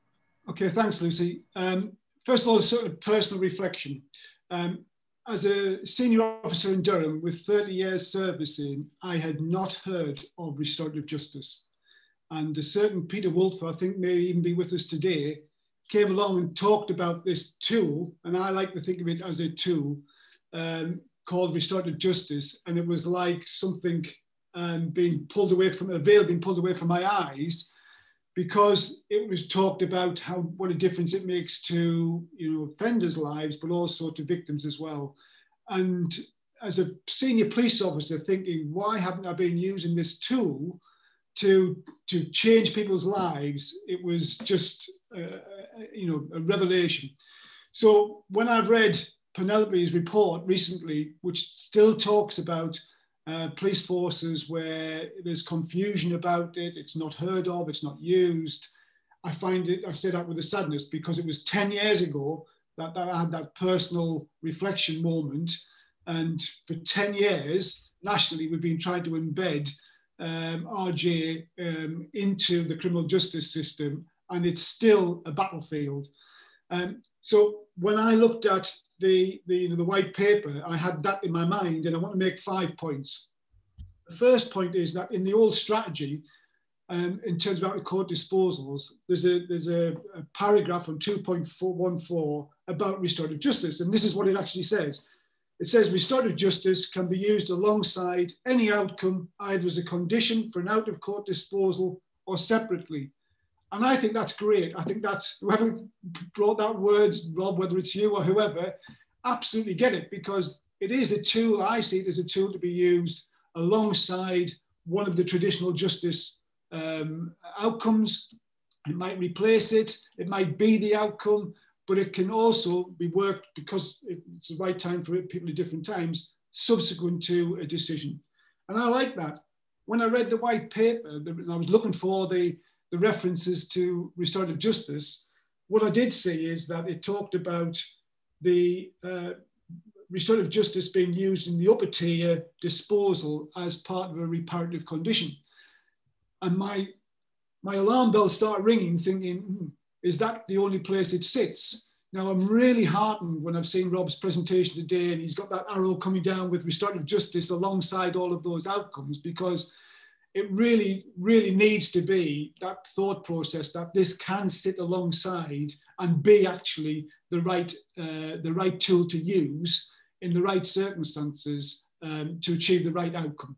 Okay, thanks, Lucy. First of all, a sort of personal reflection. As a senior officer in Durham with 30 years service in, I had not heard of restorative justice. And a certain Peter Wolf, I think may even be with us today, came along and talked about this tool, and I like to think of it as a tool called restorative justice. And it was like something being pulled away from, a veil being pulled away from my eyes, because it was talked about what a difference it makes to, you know, offenders' lives, but also to victims as well. And as a senior police officer, thinking, why haven't I been using this tool to change people's lives? It was just you know, a revelation. So when I read Penelope's report recently, which still talks about police forces where there's confusion about it, it's not heard of, it's not used, I find it, I say that with a sadness, because it was 10 years ago that I had that personal reflection moment. And for 10 years, nationally, we've been trying to embed RJ into the criminal justice system, and it's still a battlefield. So when I looked at the white paper, I had that in my mind, and I want to make 5 points. The first point is that in the old strategy, in terms of out of court disposals, there's a paragraph on 2.14 about restorative justice, and this is what it actually says. It says restorative justice can be used alongside any outcome, either as a condition for an out of court disposal or separately. And I think that's great. I think that's, whoever brought that words, Rob, whether it's you or whoever, absolutely get it, because it is a tool. I see it as a tool to be used alongside one of the traditional justice outcomes. It might replace it, it might be the outcome, but it can also be worked, because it's the right time for it, people at different times, subsequent to a decision. And I like that. When I read the white paper, and I was looking for the references to restorative justice, what I did see is that it talked about the restorative justice being used in the upper tier disposal as part of a reparative condition. And my alarm bells start ringing, thinking, is that the only place it sits? Now, I'm really heartened when I've seen Rob's presentation today, and he's got that arrow coming down with restorative justice alongside all of those outcomes, because it really, really needs to be that thought process that this can sit alongside and be actually the right tool to use in the right circumstances to achieve the right outcome.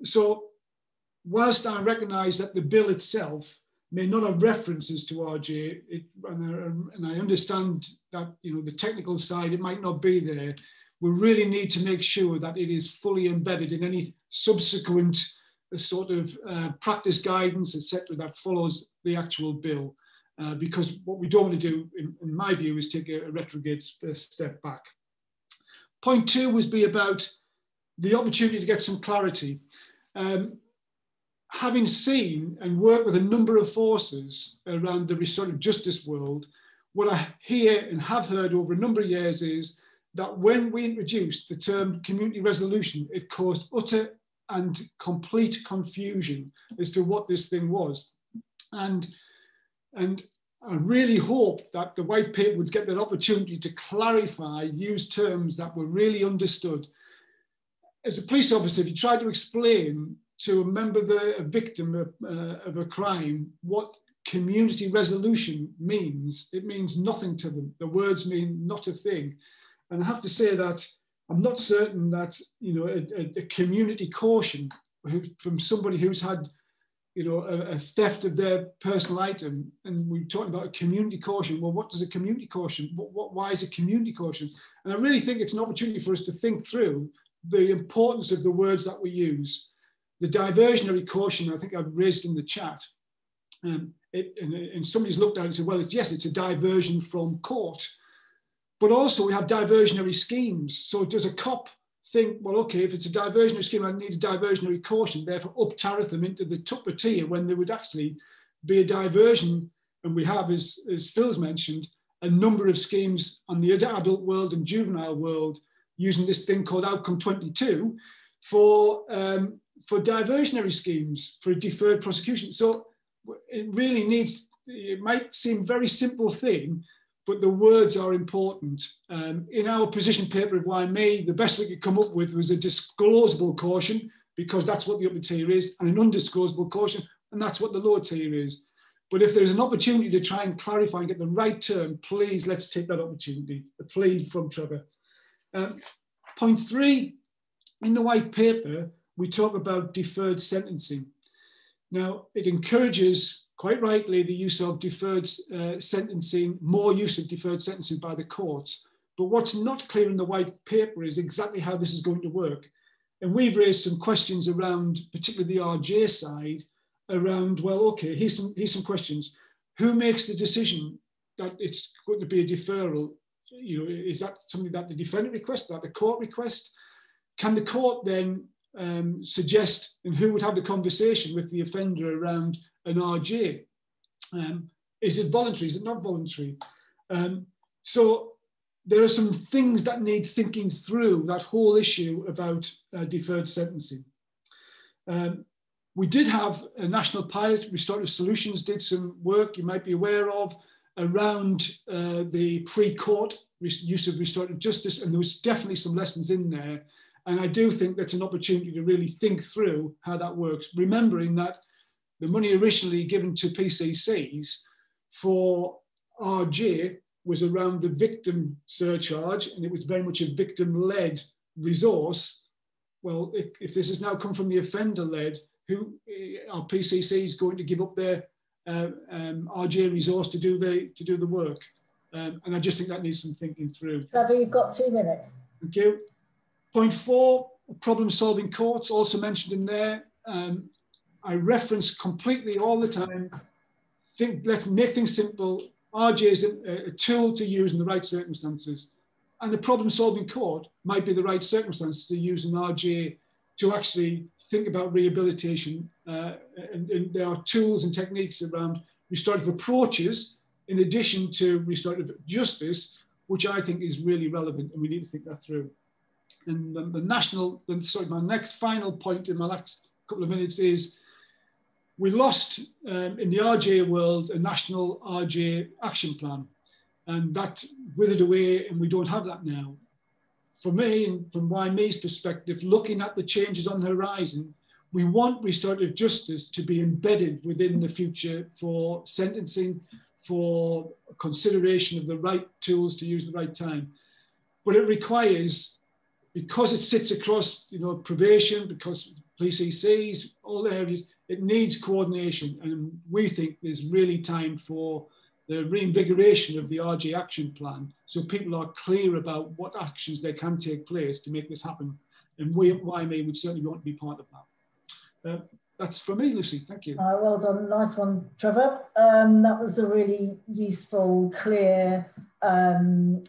So whilst I recognise that the bill itself may not have references to RJ, and I understand that, you know, the technical side, it might not be there, we really need to make sure that it is fully embedded in any subsequent sort of practice guidance, etc., that follows the actual bill. Because what we don't want to do, in my view, is take a retrograde step back. Point 2 was be about the opportunity to get some clarity. Having seen and worked with a number of forces around the restorative justice world, what I hear and have heard over a number of years is that when we introduced the term community resolution, it caused utter and complete confusion as to what this thing was. And I really hoped that the white paper would get that opportunity to clarify, use terms that were really understood. As a police officer, if you try to explain to a member, a victim of a crime, what community resolution means, it means nothing to them. The words mean not a thing. And I have to say that I'm not certain that, you know, a community caution from somebody who's had, you know, a theft of their personal item, and we're talking about a community caution. Well, what does a community caution? Why is a community caution? And I really think it's an opportunity for us to think through the importance of the words that we use. The diversionary caution, I think I've raised in the chat, and somebody's looked at it and said, well, it's a diversion from court. But also we have diversionary schemes. So does a cop think, well, okay, if it's a diversionary scheme, I need a diversionary caution, therefore up-tariff them into the upper tier when there would actually be a diversion. And we have, as Phil's mentioned, a number of schemes on the adult world and juvenile world using this thing called Outcome 22 for diversionary schemes, for deferred prosecution. So it really needs, it might seem a very simple thing, but the words are important. In our position paper at YME, the best we could come up with was a disclosable caution, because that's what the upper tier is, and an undisclosable caution, and that's what the lower tier is. But if there's an opportunity to try and clarify and get the right term, please, let's take that opportunity. A plea from Trevor. Point 3, in the white paper, we talk about deferred sentencing. Now, it encourages, quite rightly, the use of deferred sentencing, more use of deferred sentencing by the courts. But what's not clear in the white paper is exactly how this is going to work. And we've raised some questions around, particularly the RJ side, around, well, okay, here's some questions. Who makes the decision that it's going to be a deferral? You know, is that something that the defendant requests, that the court requests? Can the court then suggest, and who would have the conversation with the offender around an RJ? Is it voluntary? Is it not voluntary? So there are some things that need thinking through that whole issue about deferred sentencing. We did have a national pilot, Restorative Solutions did some work you might be aware of around the pre-court use of restorative justice, and there was definitely some lessons in there. And I do think that's an opportunity to really think through how that works, remembering that the money originally given to PCCs for RJ was around the victim surcharge, and it was very much a victim-led resource. Well, if this has now come from the offender-led, who are PCCs going to give up their RJ resource to do the work? And I just think that needs some thinking through. Trevor, you've got 2 minutes. Thank you. Point 4, problem-solving courts, also mentioned in there. I reference completely all the time, let's make things simple. RJ is a tool to use in the right circumstances. And the problem-solving court might be the right circumstances to use an RJ to actually think about rehabilitation. And there are tools and techniques around restorative approaches in addition to restorative justice, which I think is really relevant, and we need to think that through. And my next final point in my last couple of minutes is we lost in the RJ world a national RJ action plan, and that withered away, and we don't have that now. For me, and from YME's perspective, looking at the changes on the horizon, we want restorative justice to be embedded within the future for sentencing, for consideration of the right tools to use at the right time. But it requires, because it sits across, you know, probation, because police ECs, all the areas, it needs coordination. And we think there's really time for the reinvigoration of the RJ action plan, so people are clear about what actions they can take place to make this happen. And we at YME would certainly want to be part of that. That's for me, Lucy. Thank you. Well done. Nice one, Trevor. That was a really useful, clear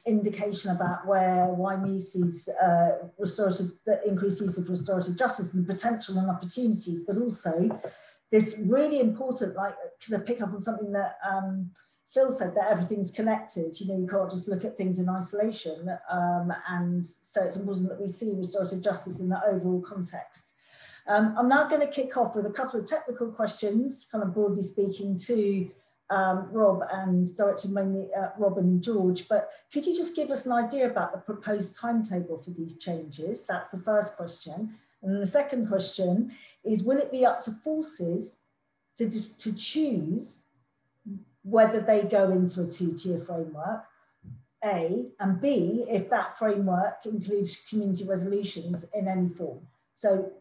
indication about where YME sees the increased use of restorative justice and the potential and opportunities, but also this really important, like, to pick up on something that Phil said, that everything's connected. You know, you can't just look at things in isolation. And so it's important that we see restorative justice in the overall context. I'm now going to kick off with a couple of technical questions, kind of broadly speaking, to Rob, and directed mainly at Rob and George, but could you just give us an idea about the proposed timetable for these changes? That's the first question. And then the second question is, will it be up to forces to choose whether they go into a two-tier framework, A, and B, if that framework includes community resolutions in any form? So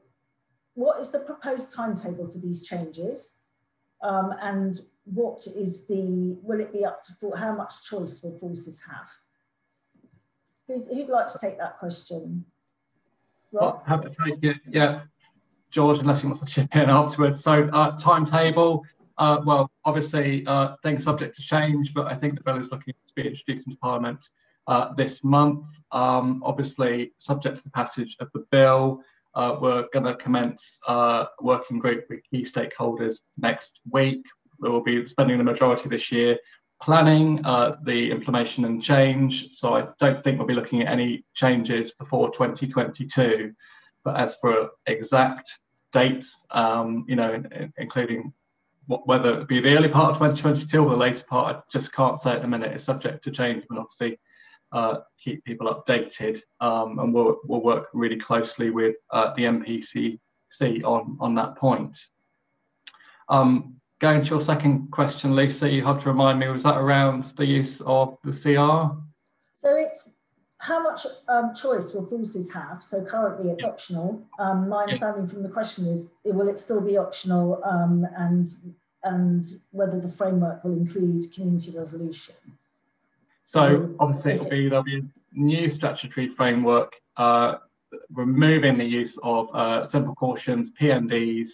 what is the proposed timetable for these changes? And what is will it be up to, how much choice will forces have? Who'd like to take that question? Rob? Happy to take it, yeah. George, unless he wants to chip in afterwards. So timetable, well, obviously things subject to change, but I think the bill is looking to be introduced into Parliament this month. Obviously, subject to the passage of the bill, we're going to commence a working group with key stakeholders next week. We will be spending the majority of this year planning the implementation and change. So I don't think we'll be looking at any changes before 2022. But as for exact dates, you know, including whether it be the early part of 2022 or the later part, I just can't say at the minute. It's subject to change, but obviously keep people updated, and we'll work really closely with the MPCC on that point. Going to your second question, Lisa, you have to remind me, was that around the use of the CR? So it's how much choice will forces have? So currently it's optional. My understanding from the question is, will it still be optional, and whether the framework will include community resolution? So obviously there'll be a new statutory framework removing the use of simple cautions, PMDs,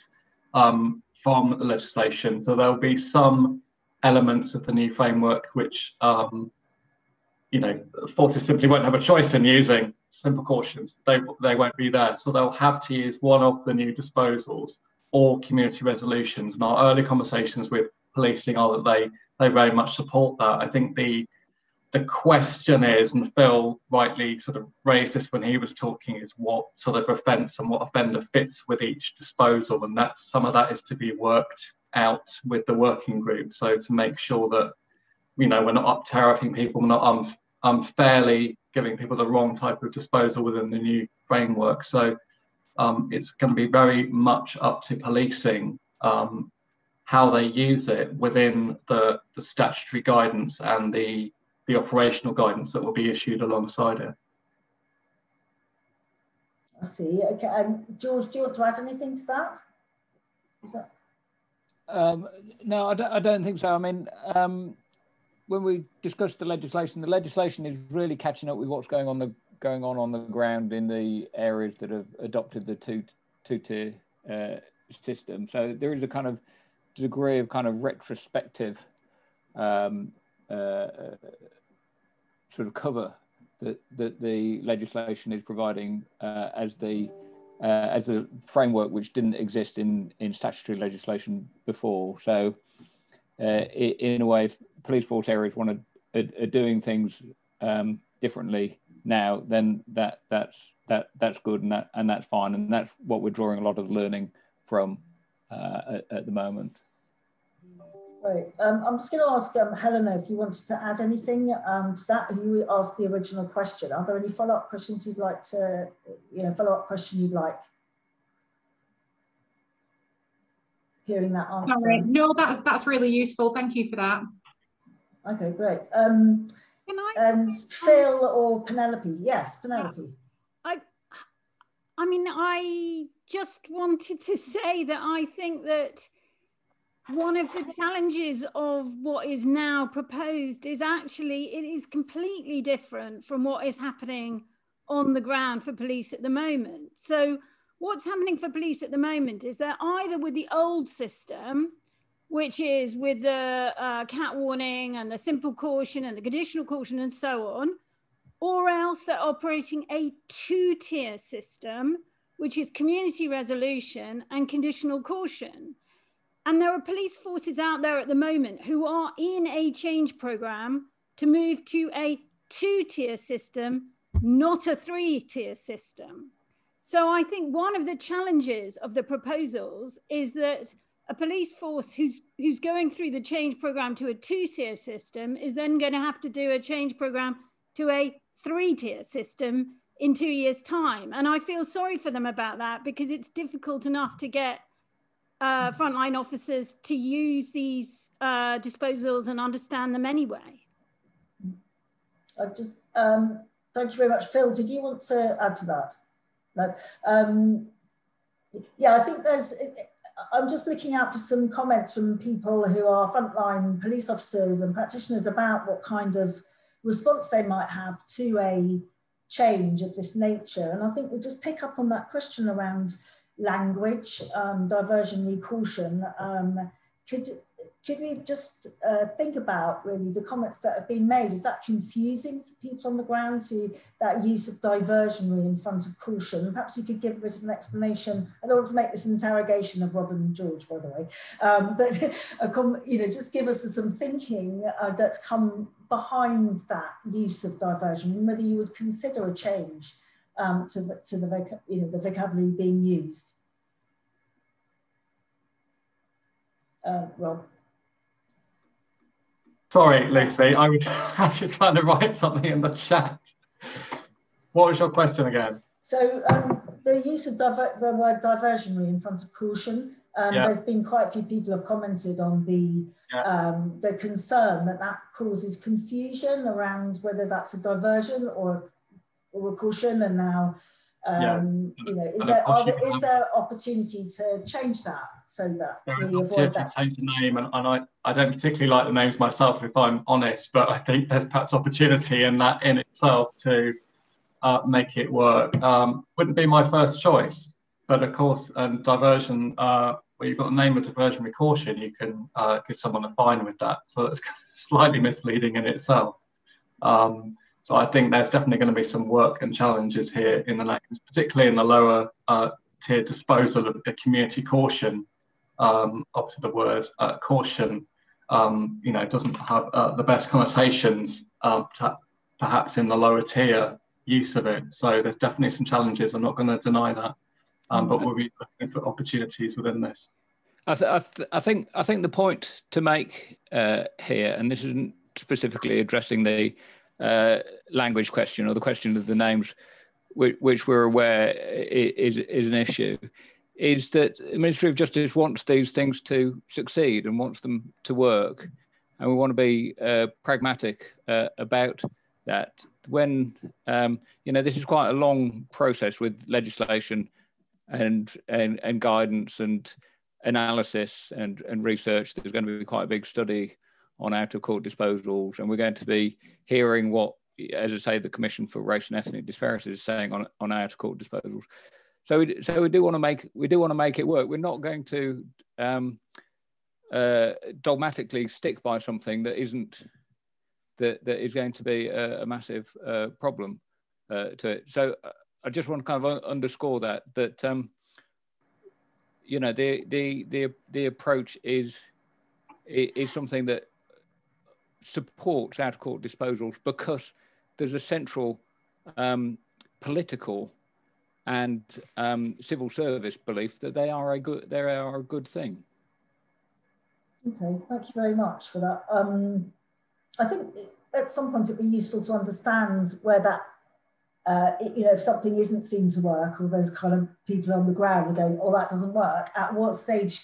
from the legislation. So there'll be some elements of the new framework which, you know, forces simply won't have a choice in using simple cautions. They won't be there. So they'll have to use one of the new disposals or community resolutions. And our early conversations with policing are that they very much support that. I think the question is, and Phil rightly sort of raised this when he was talking, is what sort of offence and what offender fits with each disposal, and that's some of that is to be worked out with the working group. So to make sure that, you know, we're not up tariffing people, we're not unfairly giving people the wrong type of disposal within the new framework. So it's going to be very much up to policing how they use it within the statutory guidance and the operational guidance that will be issued alongside it. I see. Okay, and George, do you want to add anything to that? Is that... No, I don't think so. I mean, when we discussed the legislation is really catching up with what's going on the ground in the areas that have adopted the two-tier system. So there is a kind of degree of kind of retrospective sort of cover that the legislation is providing as the framework, which didn't exist in statutory legislation before. So in a way, if police force areas are doing things differently now, then that's good, and that's fine, and that's what we're drawing a lot of learning from at the moment. Right. I'm just going to ask Helena if you wanted to add anything to that. You asked the original question. Are there any follow-up questions you'd like to, follow-up question you'd like? Hearing that answer. Sorry. No, that's really useful. Thank you for that. Okay, great. Can I? And Phil or Penelope? Yes, Penelope. I mean, I just wanted to say that I think that one of the challenges of what is now proposed is actually it is completely different from what is happening on the ground for police at the moment. So what's happening for police at the moment is they're either with the old system, which is with the cat warning and the simple caution and the conditional caution and so on, or else they're operating a two-tier system, which is community resolution and conditional caution. And there are police forces out there at the moment who are in a change program to move to a two-tier system, not a three-tier system. So I think one of the challenges of the proposals is that a police force who's going through the change program to a 2-tier system is then going to have to do a change program to a 3-tier system in 2 years' time. And I feel sorry for them about that, because it's difficult enough to get frontline officers to use these disposals and understand them anyway. Thank you very much. Phil, did you want to add to that? No. Yeah, I think I'm just looking out for some comments from people who are frontline police officers and practitioners about what kind of response they might have to a change of this nature. And I think we'll just pick up on that question around language, diversionary caution. Could we just think about really the comments that have been made? Is that confusing for people on the ground, to that use of diversionary in front of caution? Perhaps you could give a bit of an explanation. I don't want to make this an interrogation of Robin and George, by the way, but just give us some thinking that's come behind that use of diversion, and whether you would consider a change to the vocabulary being used. Rob. Sorry, Lucy, I was actually trying to write something in the chat. What was your question again? So the use of the word diversionary in front of caution, there's been quite a few people have commented on the concern that causes confusion around whether that's a diversion or a caution, and now is there opportunity to change that so that there is opportunity to change the name, and I don't particularly like the names myself, if I'm honest, but I think there's perhaps opportunity in that in itself to make it work. Wouldn't be my first choice, but of course, diversion, where you've got a name of diversionary caution, you can give someone a fine with that, so that's slightly misleading in itself. So I think there's definitely going to be some work and challenges here in the names, particularly in the lower tier disposal of a community caution. Obviously the word caution, doesn't have the best connotations, perhaps in the lower tier use of it. So there's definitely some challenges. I'm not going to deny that, but we'll be looking for opportunities within this. I think the point to make here, and this isn't specifically addressing the language question or the question of the names, which we're aware is an issue, is that the Ministry of Justice wants these things to succeed and wants them to work, and we want to be pragmatic about that. When this is quite a long process with legislation and guidance and analysis and research. There's going to be quite a big study on out-of-court disposals, and we're going to be hearing what, as I say, the Commission for Race and Ethnic Disparities is saying on out-of-court disposals. So we do want to make it work. We're not going to dogmatically stick by something that isn't that is going to be a massive problem to it. So I just want to kind of underscore that the approach is something that supports out-of-court disposals, because there's a central political and civil service belief that they are a good thing. Okay, thank you very much for that. I think at some point it'd be useful to understand where that, if something isn't seen to work, or there's kind of people on the ground going, "Oh, that doesn't work." At what stage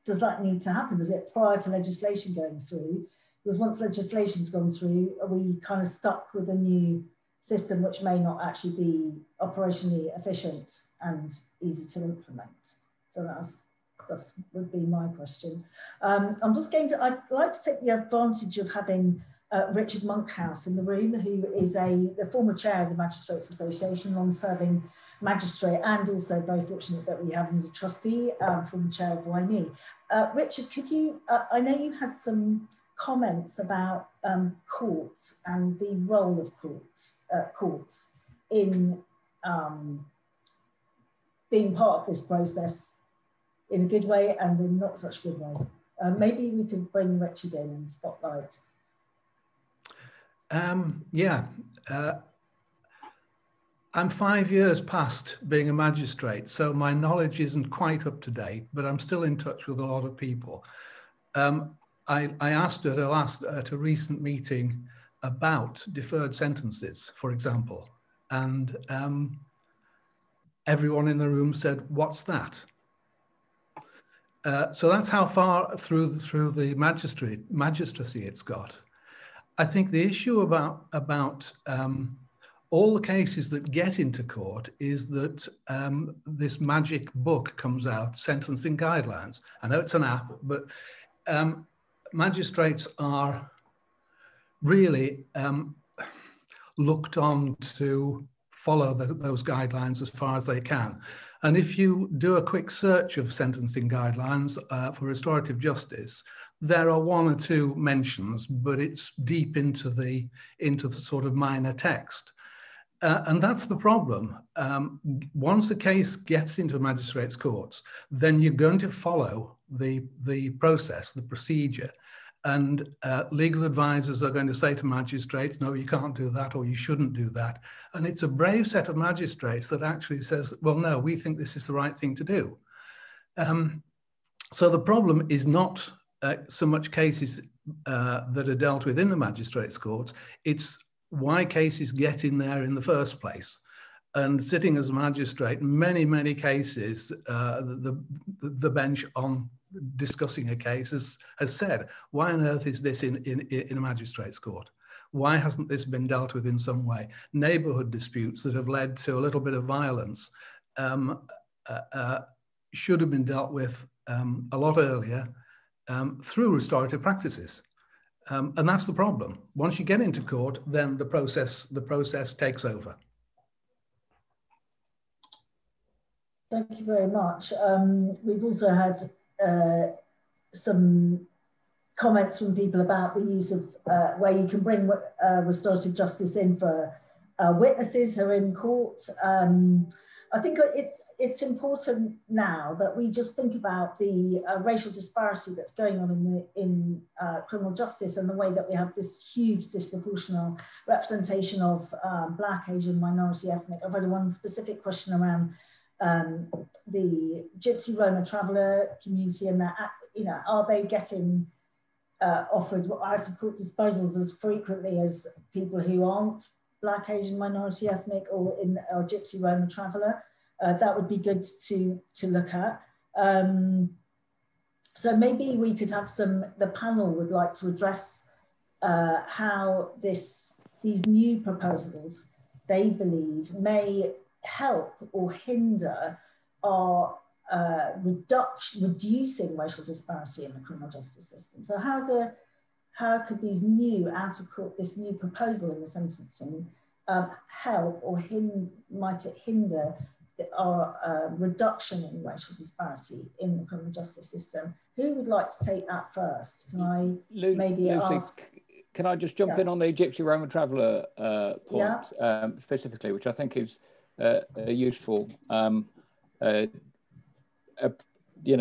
does that need to happen? Is it prior to legislation going through? Because once legislation's gone through, are we kind of stuck with a new system which may not actually be operationally efficient and easy to implement? So that would be my question. I'd like to take the advantage of having Richard Monkhouse in the room, who is the former chair of the Magistrates Association, long-serving magistrate, and also very fortunate that we have him as a trustee, former chair of YME. Richard, could you, I know you had some comments about court and the role of courts in being part of this process in a good way and in not such good way. Maybe we could bring Richard in and spotlight. I'm 5 years past being a magistrate, so my knowledge isn't quite up to date, but I'm still in touch with a lot of people. I asked at a recent meeting about deferred sentences, for example, and everyone in the room said, "What's that?" So that's how far through the magistracy it's got. I think the issue about all the cases that get into court is that this magic book comes out, sentencing guidelines. I know it's an app, but magistrates are really looked on to follow those guidelines as far as they can. And if you do a quick search of sentencing guidelines for restorative justice, there are one or two mentions, but it's deep into the sort of minor text. And that's the problem. Once a case gets into magistrates' courts, then you're going to follow the process, the procedure. And legal advisors are going to say to magistrates, no, you can't do that, or you shouldn't do that. And it's a brave set of magistrates that actually says, well, no, we think this is the right thing to do. So the problem is not so much cases that are dealt with in the magistrates' courts, it's why cases get in there in the first place. And sitting as a magistrate, many cases, the bench on discussing a case has said, why on earth is this in a magistrate's court? Why hasn't this been dealt with in some way? Neighbourhood disputes that have led to a little bit of violence should have been dealt with a lot earlier through restorative practices. And that's the problem. Once you get into court, then the process takes over. Thank you very much. We've also had some comments from people about the use of where you can bring restorative justice in for witnesses who are in court. I think it's important now that we just think about the racial disparity that's going on in criminal justice and the way that we have this huge disproportional representation of Black, Asian, minority, ethnic. I've had one specific question around the Gypsy Roma traveller community and that, you know, are they getting offered out of court disposals as frequently as people who aren't Black, Asian, minority, ethnic, or Gypsy Roma traveller? That would be good to look at. So maybe we could have the panel would like to address how these new proposals they believe may help or hinder our reducing racial disparity in the criminal justice system. So how could these new out of court, this new proposal in the sentencing help or might it hinder our reduction in racial disparity in the criminal justice system? Who would like to take that first? Can I maybe ask? Can I just jump in on the Gypsy Roma traveller point specifically, which I think is a useful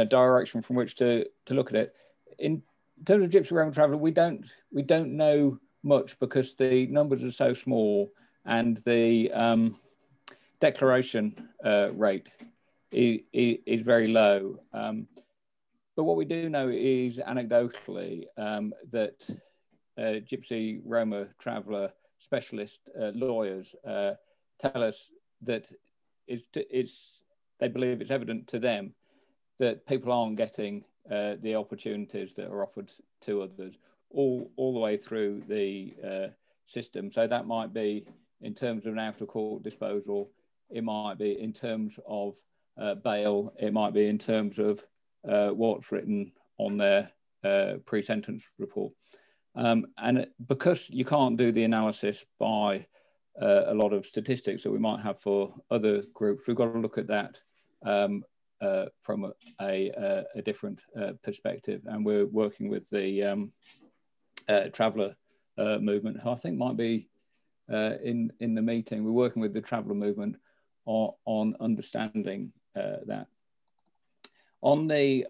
direction from which to look at it. In terms of Gypsy Roma traveller, we don't know much because the numbers are so small and the declaration rate is very low. But what we do know is anecdotally that Gypsy Roma traveller specialist lawyers tell us that they believe it's evident to them that people aren't getting the opportunities that are offered to others all the way through the system. So that might be in terms of an out-of-court disposal, it might be in terms of bail, it might be in terms of what's written on their pre-sentence report. And because you can't do the analysis by a lot of statistics that we might have for other groups, we've got to look at that from a different perspective. And we're working with the traveller movement, who I think might be in the meeting. We're working with the traveller movement on understanding that. On the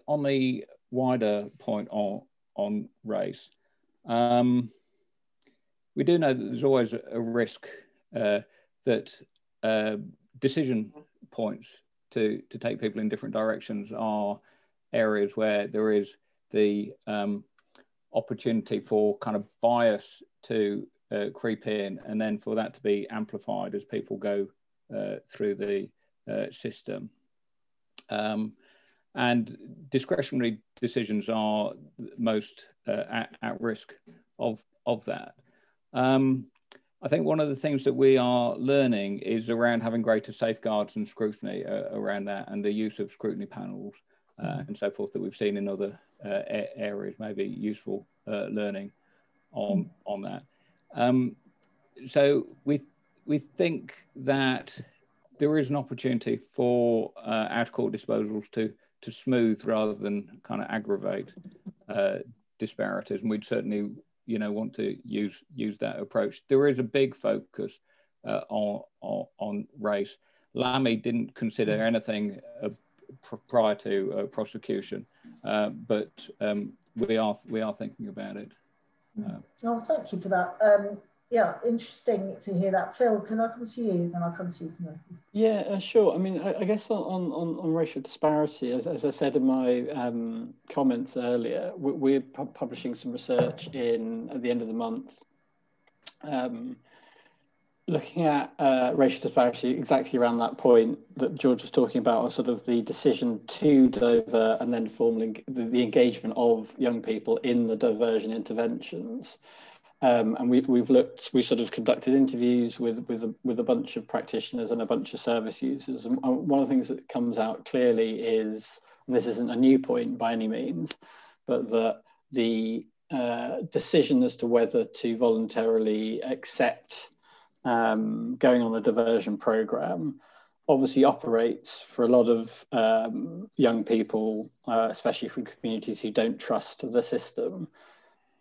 wider point on race, we do know that there's always a risk that decision points to take people in different directions are areas where there is the opportunity for kind of bias to creep in, and then for that to be amplified as people go through the system. And discretionary decisions are most at risk of that. I think one of the things that we are learning is around having greater safeguards and scrutiny around that, and the use of scrutiny panels and so forth that we've seen in other areas, maybe useful learning on that. So we think that there is an opportunity for out-of-court disposals to smooth rather than kind of aggravate disparities, and we'd certainly want to use that approach. There is a big focus on race. Lamy didn't consider anything prior to prosecution, but we are thinking about it. Oh, thank you for that. Yeah, interesting to hear that. Phil, can I come to you? Then I'll come to you. Yeah, sure. I mean, I guess on racial disparity, as I said in my comments earlier, we're publishing some research at the end of the month, looking at racial disparity exactly around that point that George was talking about, or sort of the decision to divert and then formally the engagement of young people in the diversion interventions. And we sort of conducted interviews with a bunch of practitioners and a bunch of service users. And one of the things that comes out clearly is, and this isn't a new point by any means, but that the decision as to whether to voluntarily accept going on a diversion program obviously operates for a lot of young people, especially from communities who don't trust the system.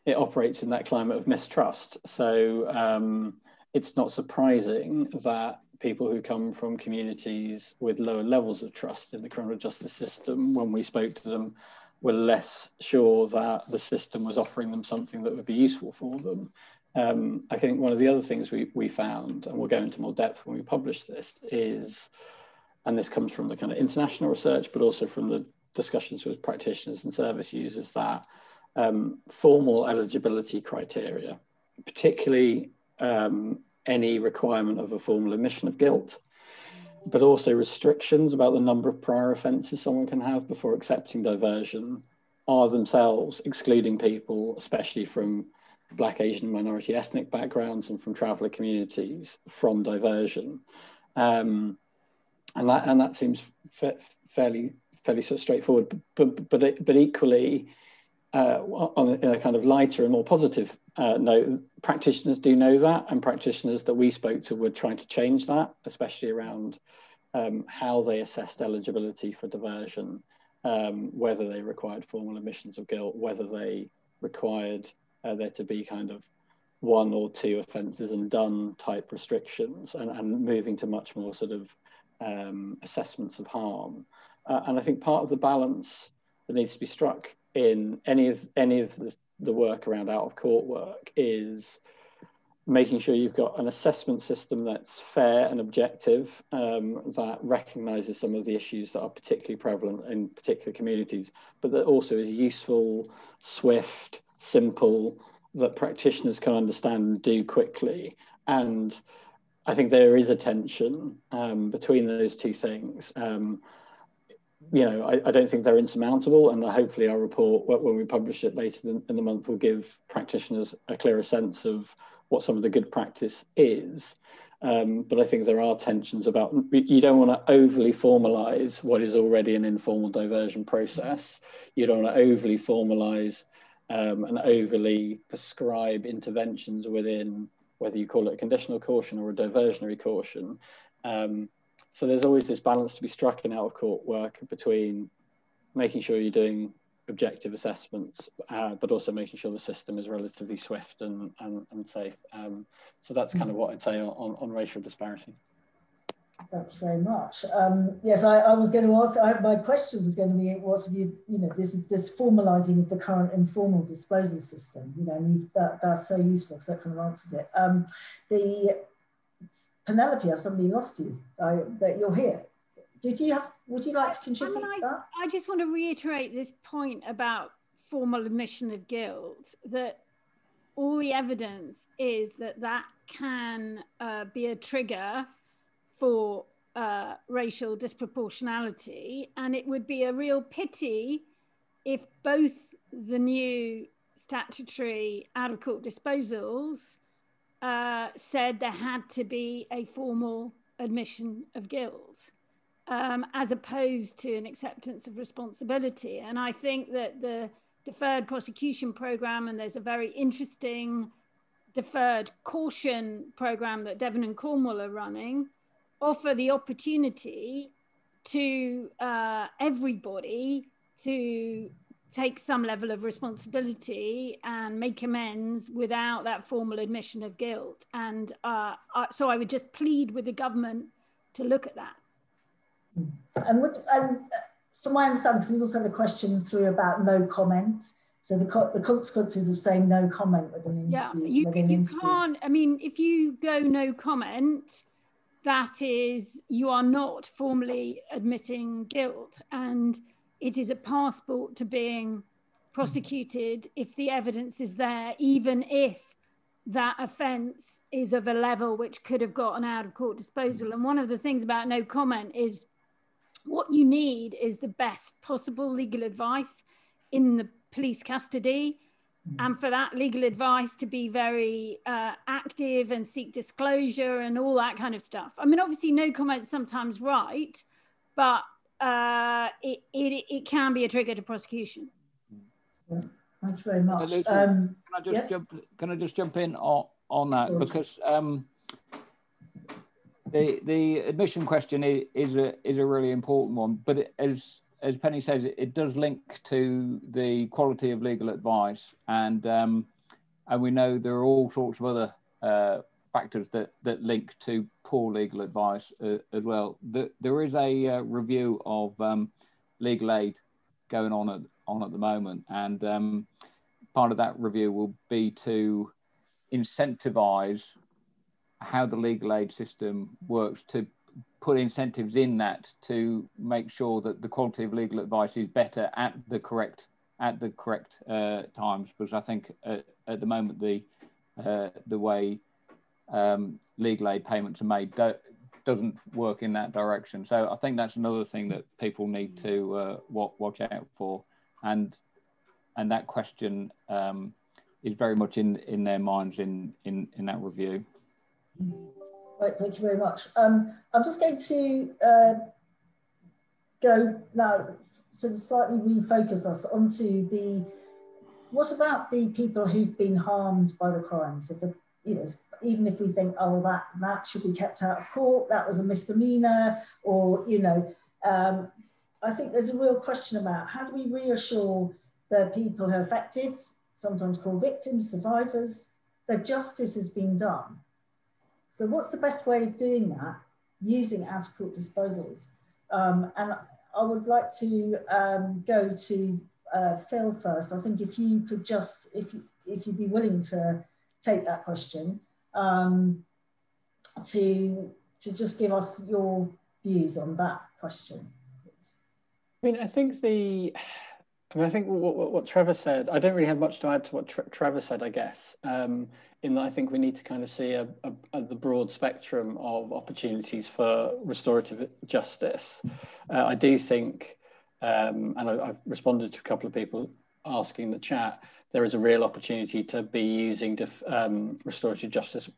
It operates in that climate of mistrust. So it's not surprising that people who come from communities with lower levels of trust in the criminal justice system, when we spoke to them, were less sure that the system was offering them something that would be useful for them. I think one of the other things we found, and we'll go into more depth when we publish this, is, and this comes from the kind of international research, but also from the discussions with practitioners and service users, that formal eligibility criteria, particularly any requirement of a formal admission of guilt, but also restrictions about the number of prior offences someone can have before accepting diversion, are themselves excluding people, especially from Black, Asian, minority ethnic backgrounds and from traveller communities, from diversion. And that seems fairly sort of straightforward, but equally, in a kind of lighter and more positive note, practitioners do know that, and practitioners that we spoke to were trying to change that, especially around how they assessed eligibility for diversion, whether they required formal admissions of guilt, whether they required there to be kind of 1 or 2 offences and done type restrictions, and moving to much more sort of assessments of harm. And I think part of the balance that needs to be struck in any of the work around out of court work is making sure you've got an assessment system that's fair and objective, that recognises some of the issues that are particularly prevalent in particular communities, but that also is useful, swift, simple, that practitioners can understand and do quickly. And I think there is a tension between those two things. I don't think they're insurmountable, and hopefully our report, when we publish it later in the month, will give practitioners a clearer sense of what some of the good practice is. But I think there are tensions about, you don't want to overly formalise what is already an informal diversion process. You don't want to overly formalise and overly prescribe interventions within, whether you call it a conditional caution or a diversionary caution. So there's always this balance to be struck in out-of-court work between making sure you're doing objective assessments, but also making sure the system is relatively swift and safe. So that's kind of what I'd say on racial disparity. Thank you very much. Yes, I was going to ask, my question was going to be, this formalising of the current informal disposal system, and that's so useful because that kind of answered it. Penelope, I've suddenly lost you, but you're here. Would you like to contribute to that? I just want to reiterate this point about formal admission of guilt, that all the evidence is that can be a trigger for racial disproportionality, and it would be a real pity if both the new statutory out-of-court disposals said there had to be a formal admission of guilt, as opposed to an acceptance of responsibility. And I think that the deferred prosecution program, and there's a very interesting deferred caution program that Devon and Cornwall are running, offer the opportunity to everybody to take some level of responsibility and make amends without that formal admission of guilt. And so I would just plead with the government to look at that. And from my understanding, because we also had a question through about no comment. So the consequences of saying no comment with an interview. Yeah, you can't, I mean, if you go no comment, that is, you are not formally admitting guilt, and it is a passport to being prosecuted if the evidence is there, even if that offence is of a level which could have got an out-of-court disposal. And one of the things about no comment is what you need is the best possible legal advice in the police custody, and for that legal advice to be very active and seek disclosure and all that kind of stuff. I mean, obviously no comment sometimes right, but it can be a trigger to prosecution. Yeah, thank you very much. Can I just jump in on that? Sure. Because the admission question is a really important one, but as Penny says, it does link to the quality of legal advice, and we know there are all sorts of other factors that link to poor legal advice as well. There is a review of legal aid going on at the moment, and part of that review will be to incentivise how the legal aid system works, to put incentives in that to make sure that the quality of legal advice is better at the correct times, because I think at the moment the way legal aid payments are made doesn't work in that direction. So I think that's another thing that people need to watch out for, and that question is very much in their minds in that review. Right, thank you very much. I'm just going to go now, sort of slightly refocus us onto what about the people who've been harmed by the crimes? So even if we think, oh, that should be kept out of court, that was a misdemeanor, or, I think there's a real question about how do we reassure the people who are affected, sometimes called victims, survivors, that justice has been done. So what's the best way of doing that using out-of-court disposals? And I would like to go to Phil first. I think if you could just, if you'd be willing to take that question, to just give us your views on that question. I mean, I think what Trevor said, I don't really have much to add to what Trevor said, I guess, in that I think we need to kind of see the broad spectrum of opportunities for restorative justice. I do think, and I've responded to a couple of people asking in the chat, there is a real opportunity to be using restorative justice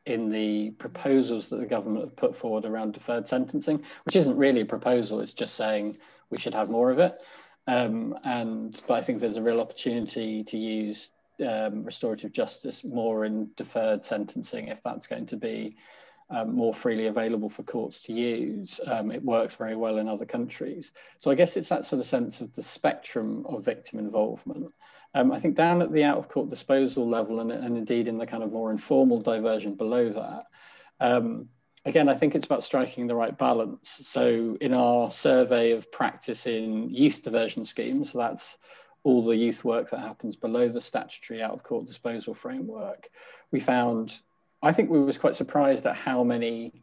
in the proposals that the government have put forward around deferred sentencing, which isn't really a proposal, it's just saying we should have more of it. But I think there's a real opportunity to use restorative justice more in deferred sentencing if that's going to be more freely available for courts to use. It works very well in other countries. So I guess it's that sort of sense of the spectrum of victim involvement. I think down at the out-of-court disposal level and indeed in the kind of more informal diversion below that, again, I think it's about striking the right balance. So in our survey of practice in youth diversion schemes, so that's all the youth work that happens below the statutory out-of-court disposal framework, we found I think we was quite surprised at how many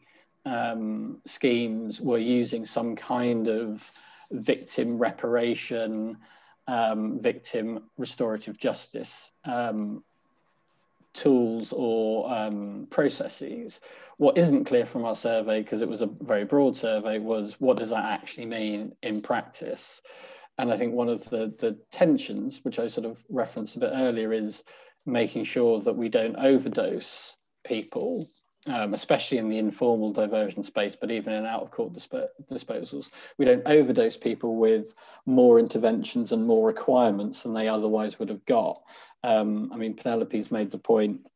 schemes were using some kind of victim reparation, victim restorative justice tools or processes. What isn't clear from our survey, because it was a very broad survey, was what does that actually mean in practice? And I think one of the tensions, which I sort of referenced a bit earlier, is making sure that we don't overdose people, especially in the informal diversion space, but even in out-of-court disposals. We don't overdose people with more interventions and more requirements than they otherwise would have got. I mean, Penelope's made the point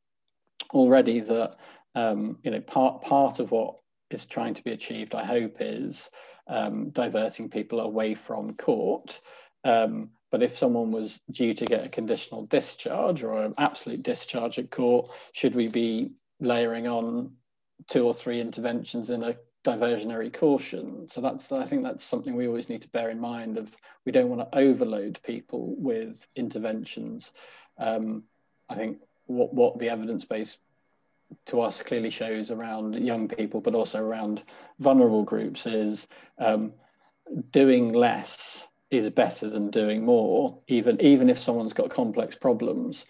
already that part of what is trying to be achieved, I hope, is diverting people away from court. But if someone was due to get a conditional discharge or an absolute discharge at court, should we be layering on 2 or 3 interventions in a diversionary caution? So I think that's something we always need to bear in mind. Of we don't want to overload people with interventions. I think what the evidence base to us clearly shows around young people, but also around vulnerable groups, is doing less is better than doing more, even if someone's got complex problems.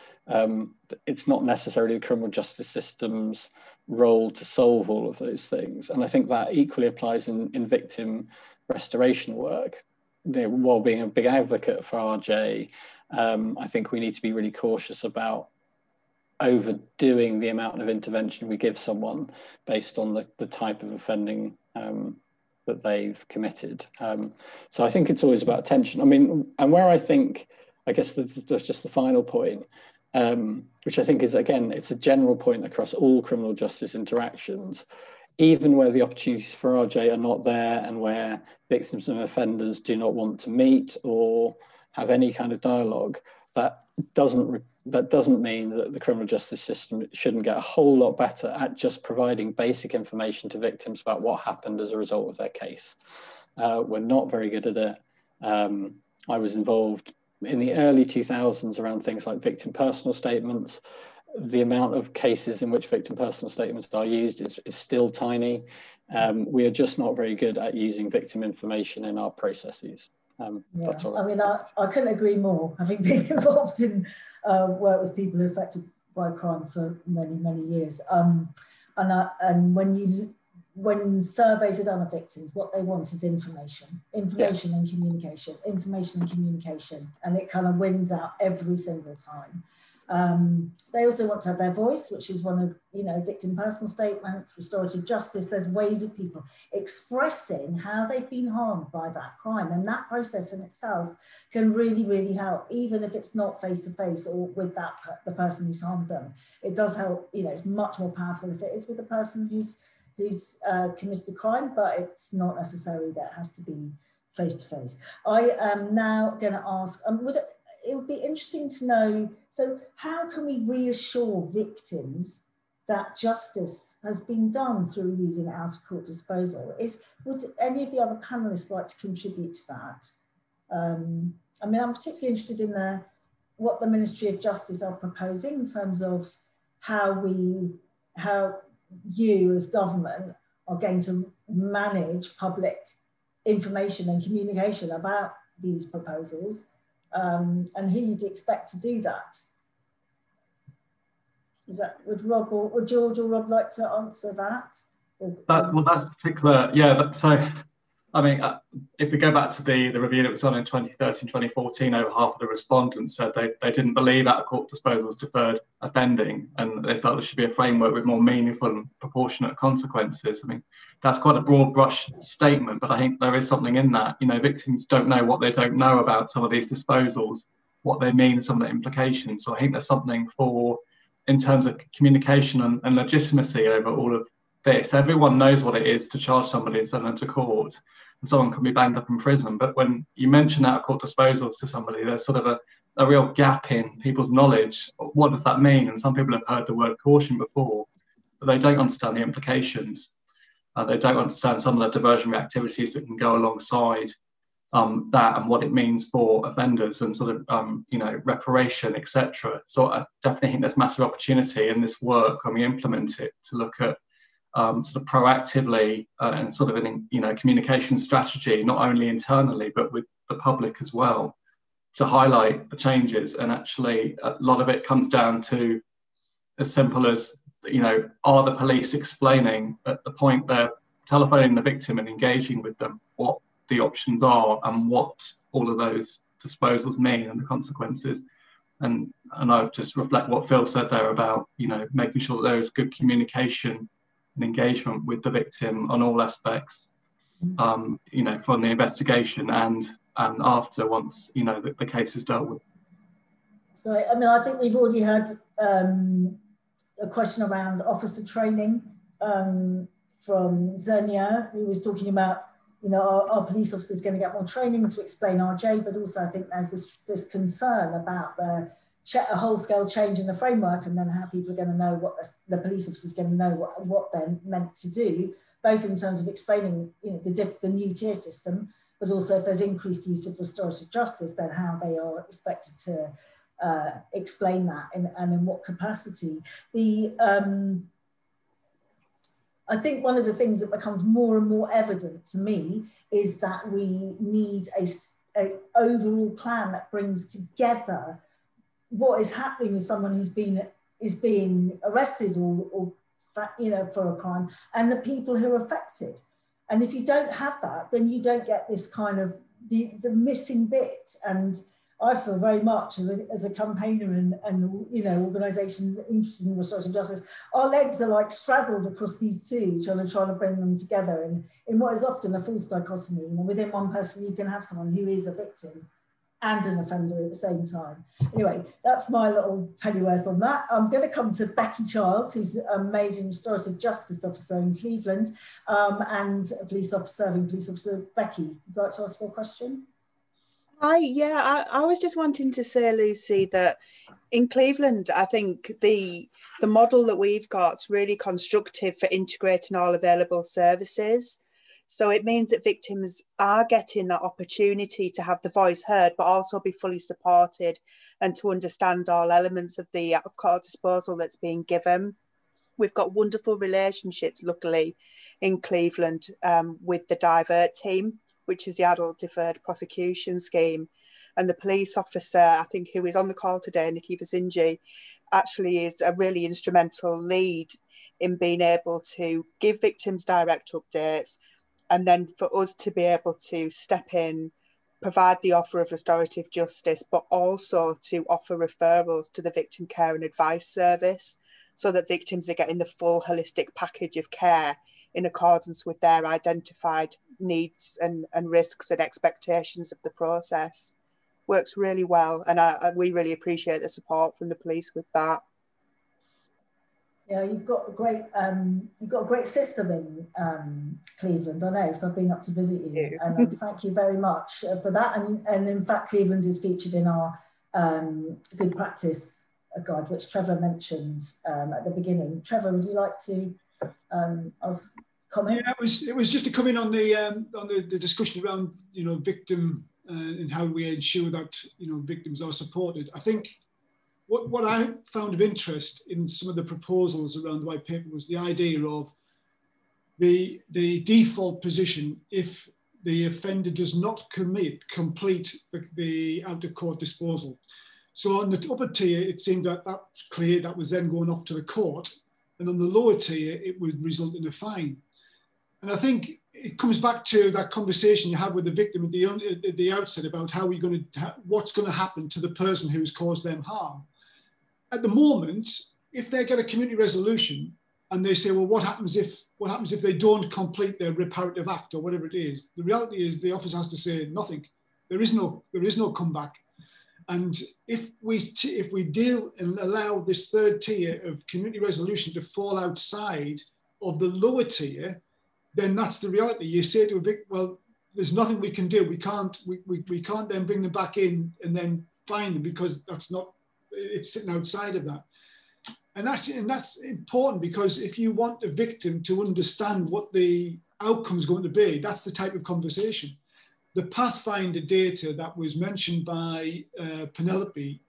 It's not necessarily the criminal justice system's role to solve all of those things. And I think that equally applies in victim restoration work. While being a big advocate for RJ, I think we need to be really cautious about overdoing the amount of intervention we give someone based on the type of offending that they've committed. So I think it's always about attention. I mean, and where I think, I guess there's just the final point, which I think is, again, it's a general point across all criminal justice interactions, even where the opportunities for RJ are not there and where victims and offenders do not want to meet or have any kind of dialogue, that doesn't mean that the criminal justice system shouldn't get a whole lot better at just providing basic information to victims about what happened as a result of their case. We're not very good at it. I was involved in the early 2000s around things like victim personal statements. The amount of cases in which victim personal statements are used is still tiny. We are just not very good at using victim information in our processes. That's all. I mean, I couldn't agree more, having been involved in work with people who are affected by crime for many, many years. And when surveys are done of victims, what they want is information and communication, and it kind of wins out every single time. They also want to have their voice, which is one of, victim personal statements, restorative justice. There's ways of people expressing how they've been harmed by that crime. And that process in itself can really, really help, even if it's not face-to-face or with the person who's harmed them. It does help, it's much more powerful if it is with the person who's committed the crime, but it's not necessary that it has to be face-to-face. I am now going to ask, it would be interesting to know, so how can we reassure victims that justice has been done through using out-of-court disposal? Would any of the other panelists like to contribute to that? I mean, I'm particularly interested in what the Ministry of Justice are proposing in terms of how you as government are going to manage public information and communication about these proposals. And who you'd expect to do that? Would George or Rob like to answer that? Well, that's particular, yeah. So, I mean, if we go back to the review that was done in 2013, 2014, over half of the respondents said they didn't believe out-of-court disposal was deferred offending, and they felt there should be a framework with more meaningful and proportionate consequences. I mean, that's quite a broad brush statement, but I think there is something in that. Victims don't know what they don't know about some of these disposals, what they mean, some of the implications. So I think there's something in terms of communication and legitimacy over all of this. Everyone knows what it is to charge somebody and send them to court, and someone can be banged up in prison. But when you mention out-of-court disposals to somebody, there's sort of a real gap in people's knowledge. What does that mean? And some people have heard the word caution before, but they don't understand the implications. They don't understand some of the diversionary activities that can go alongside that and what it means for offenders and sort of, you know, reparation, etc. So I definitely think there's massive opportunity in this work when we implement it to look at sort of proactively and sort of an, you know, communication strategy, not only internally, but with the public as well, to highlight the changes. And actually a lot of it comes down to as simple as, you know, are the police explaining at the point they're telephoning the victim and engaging with them what the options are and what all of those disposals mean and the consequences. And I would just reflect what Phil said there about, you know, making sure that there is good communication and engagement with the victim on all aspects, you know, from the investigation and after, once, you know, the case is dealt with. Right. I mean, I think we've already had a question around officer training from Zenia, who was talking about, you know, our police officers going to get more training to explain RJ, but also I think there's this concern about a whole-scale change in the framework, and then how people are going to know what the police officers going to know what they're meant to do, both in terms of explaining, you know, the new tier system, but also if there's increased use of restorative justice, then how they are expected to explain that and in what capacity. I think one of the things that becomes more and more evident to me is that we need a overall plan that brings together what is happening with someone who's being arrested or you know, for a crime, and the people who are affected. And if you don't have that, then you don't get this kind of the missing bit. And I feel very much as a campaigner and you know, organisation interested in restorative justice, our legs are like straddled across these two, trying to bring them together in what is often a false dichotomy. You know, within one person, you can have someone who is a victim and an offender at the same time. Anyway, that's my little pennyworth on that. I'm going to come to Becky Charles, who's an amazing restorative justice officer in Cleveland, and a police officer. Becky, would you like to ask a question? Hi, I was just wanting to say, Lucy, that in Cleveland, I think the model that we've got is really constructive for integrating all available services. So it means that victims are getting that opportunity to have the voice heard, but also be fully supported and to understand all elements of the out-of-court disposal that's being given. We've got wonderful relationships, luckily, in Cleveland with the Divert team, which is the adult deferred prosecution scheme. And the police officer, I think, who is on the call today, Nikki Vasinji, actually is a really instrumental lead in being able to give victims direct updates, and then for us to be able to step in, provide the offer of restorative justice, but also to offer referrals to the victim care and advice service, so that victims are getting the full holistic package of care in accordance with their identified needs and risks and expectations of the process. Works really well, and we really appreciate the support from the police with that. Yeah, you've got a great system in Cleveland, I know, so I've been up to visit you, and thank you very much for that. And in fact, Cleveland is featured in our good practice guide, which Trevor mentioned at the beginning. Trevor, would you like to comment? Yeah, it was just to come in on the discussion around, you know, victim and how we ensure that, you know, victims are supported. I think what I found of interest in some of the proposals around the white paper was the idea of the default position if the offender does not complete the out-of-court disposal. So on the upper tier, it seemed that that's clear, that was then going off to the court, and on the lower tier, it would result in a fine. And I think it comes back to that conversation you had with the victim at the outset about what's going to happen to the person who's caused them harm. At the moment, if they get a community resolution and they say, well, what happens if they don't complete their reparative act or whatever it is? The reality is the officer has to say nothing. There is no comeback. And if we deal and allow this third tier of community resolution to fall outside of the lower tier, then that's the reality. You say to a victim, well, there's nothing we can do. We can't then bring them back in and then fine them, because it's sitting outside of that. And that's important, because if you want a victim to understand what the outcome is going to be, that's the type of conversation. the Pathfinder data that was mentioned by Penelope,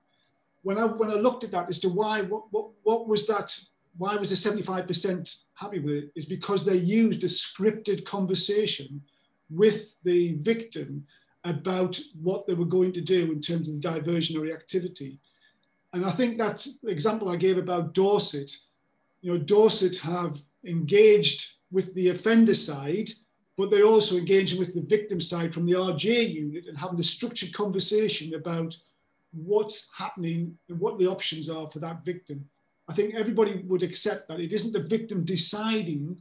when I looked at that as to why, what was that, why was the 75% happy with it, is because they used a scripted conversation with the victim about what they were going to do in terms of the diversionary activity. And I think that example I gave about Dorset, you know, Dorset have engaged with the offender side, but they're also engaging with the victim side from the RJ unit and having a structured conversation about what's happening and what the options are for that victim. I think everybody would accept that. It isn't the victim deciding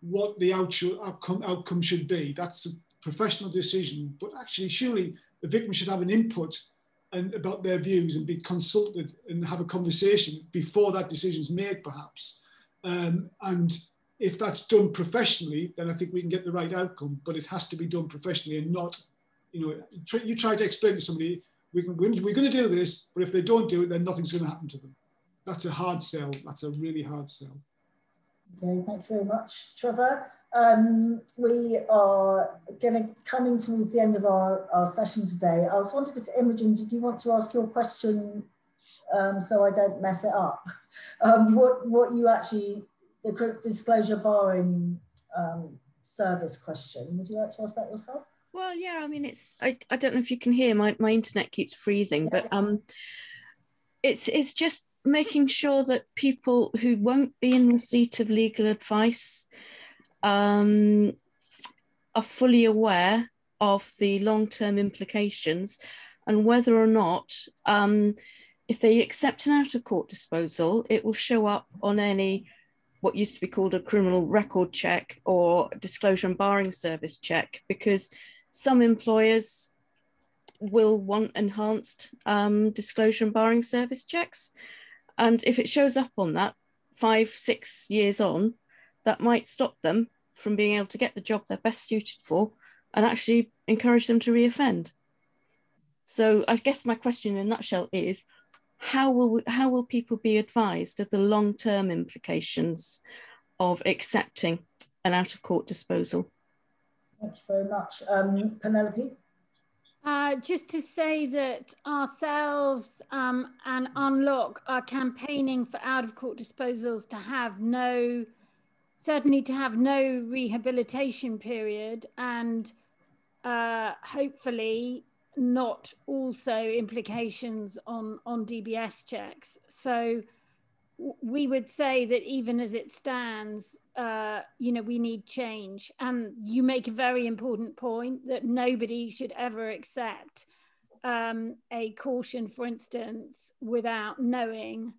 what the outcome should be. That's a professional decision, but actually surely the victim should have an input and about their views and be consulted and have a conversation before that decision is made, perhaps. And if that's done professionally, then I think we can get the right outcome, but it has to be done professionally and not, you know, you try to explain to somebody, we're going to do this, but if they don't do it, then nothing's going to happen to them. That's a hard sell. That's a really hard sell. Okay, thank you very much, Trevor. We are coming towards the end of our session today. I was wondering if Imogen, did you want to ask your question so I don't mess it up? What you actually, the disclosure barring service question, would you like to ask that yourself? Well, yeah, I mean, I don't know if you can hear, my internet keeps freezing, yes. But it's just making sure that people who won't be in receipt of legal advice are fully aware of the long-term implications and whether or not, if they accept an out-of-court disposal, it will show up on any, what used to be called a criminal record check or disclosure and barring service check, because some employers will want enhanced disclosure and barring service checks. And if it shows up on that 5-6 years on, that might stop them from being able to get the job they're best suited for and actually encourage them to reoffend. So I guess my question in a nutshell is, how will people be advised of the long-term implications of accepting an out-of-court disposal? Thank you very much. Penelope? Just to say that ourselves and Unlock are campaigning for out-of-court disposals to have no rehabilitation period, and hopefully not also implications on DBS checks. So we would say that even as it stands, you know, we need change. And you make a very important point that nobody should ever accept a caution, for instance, without knowing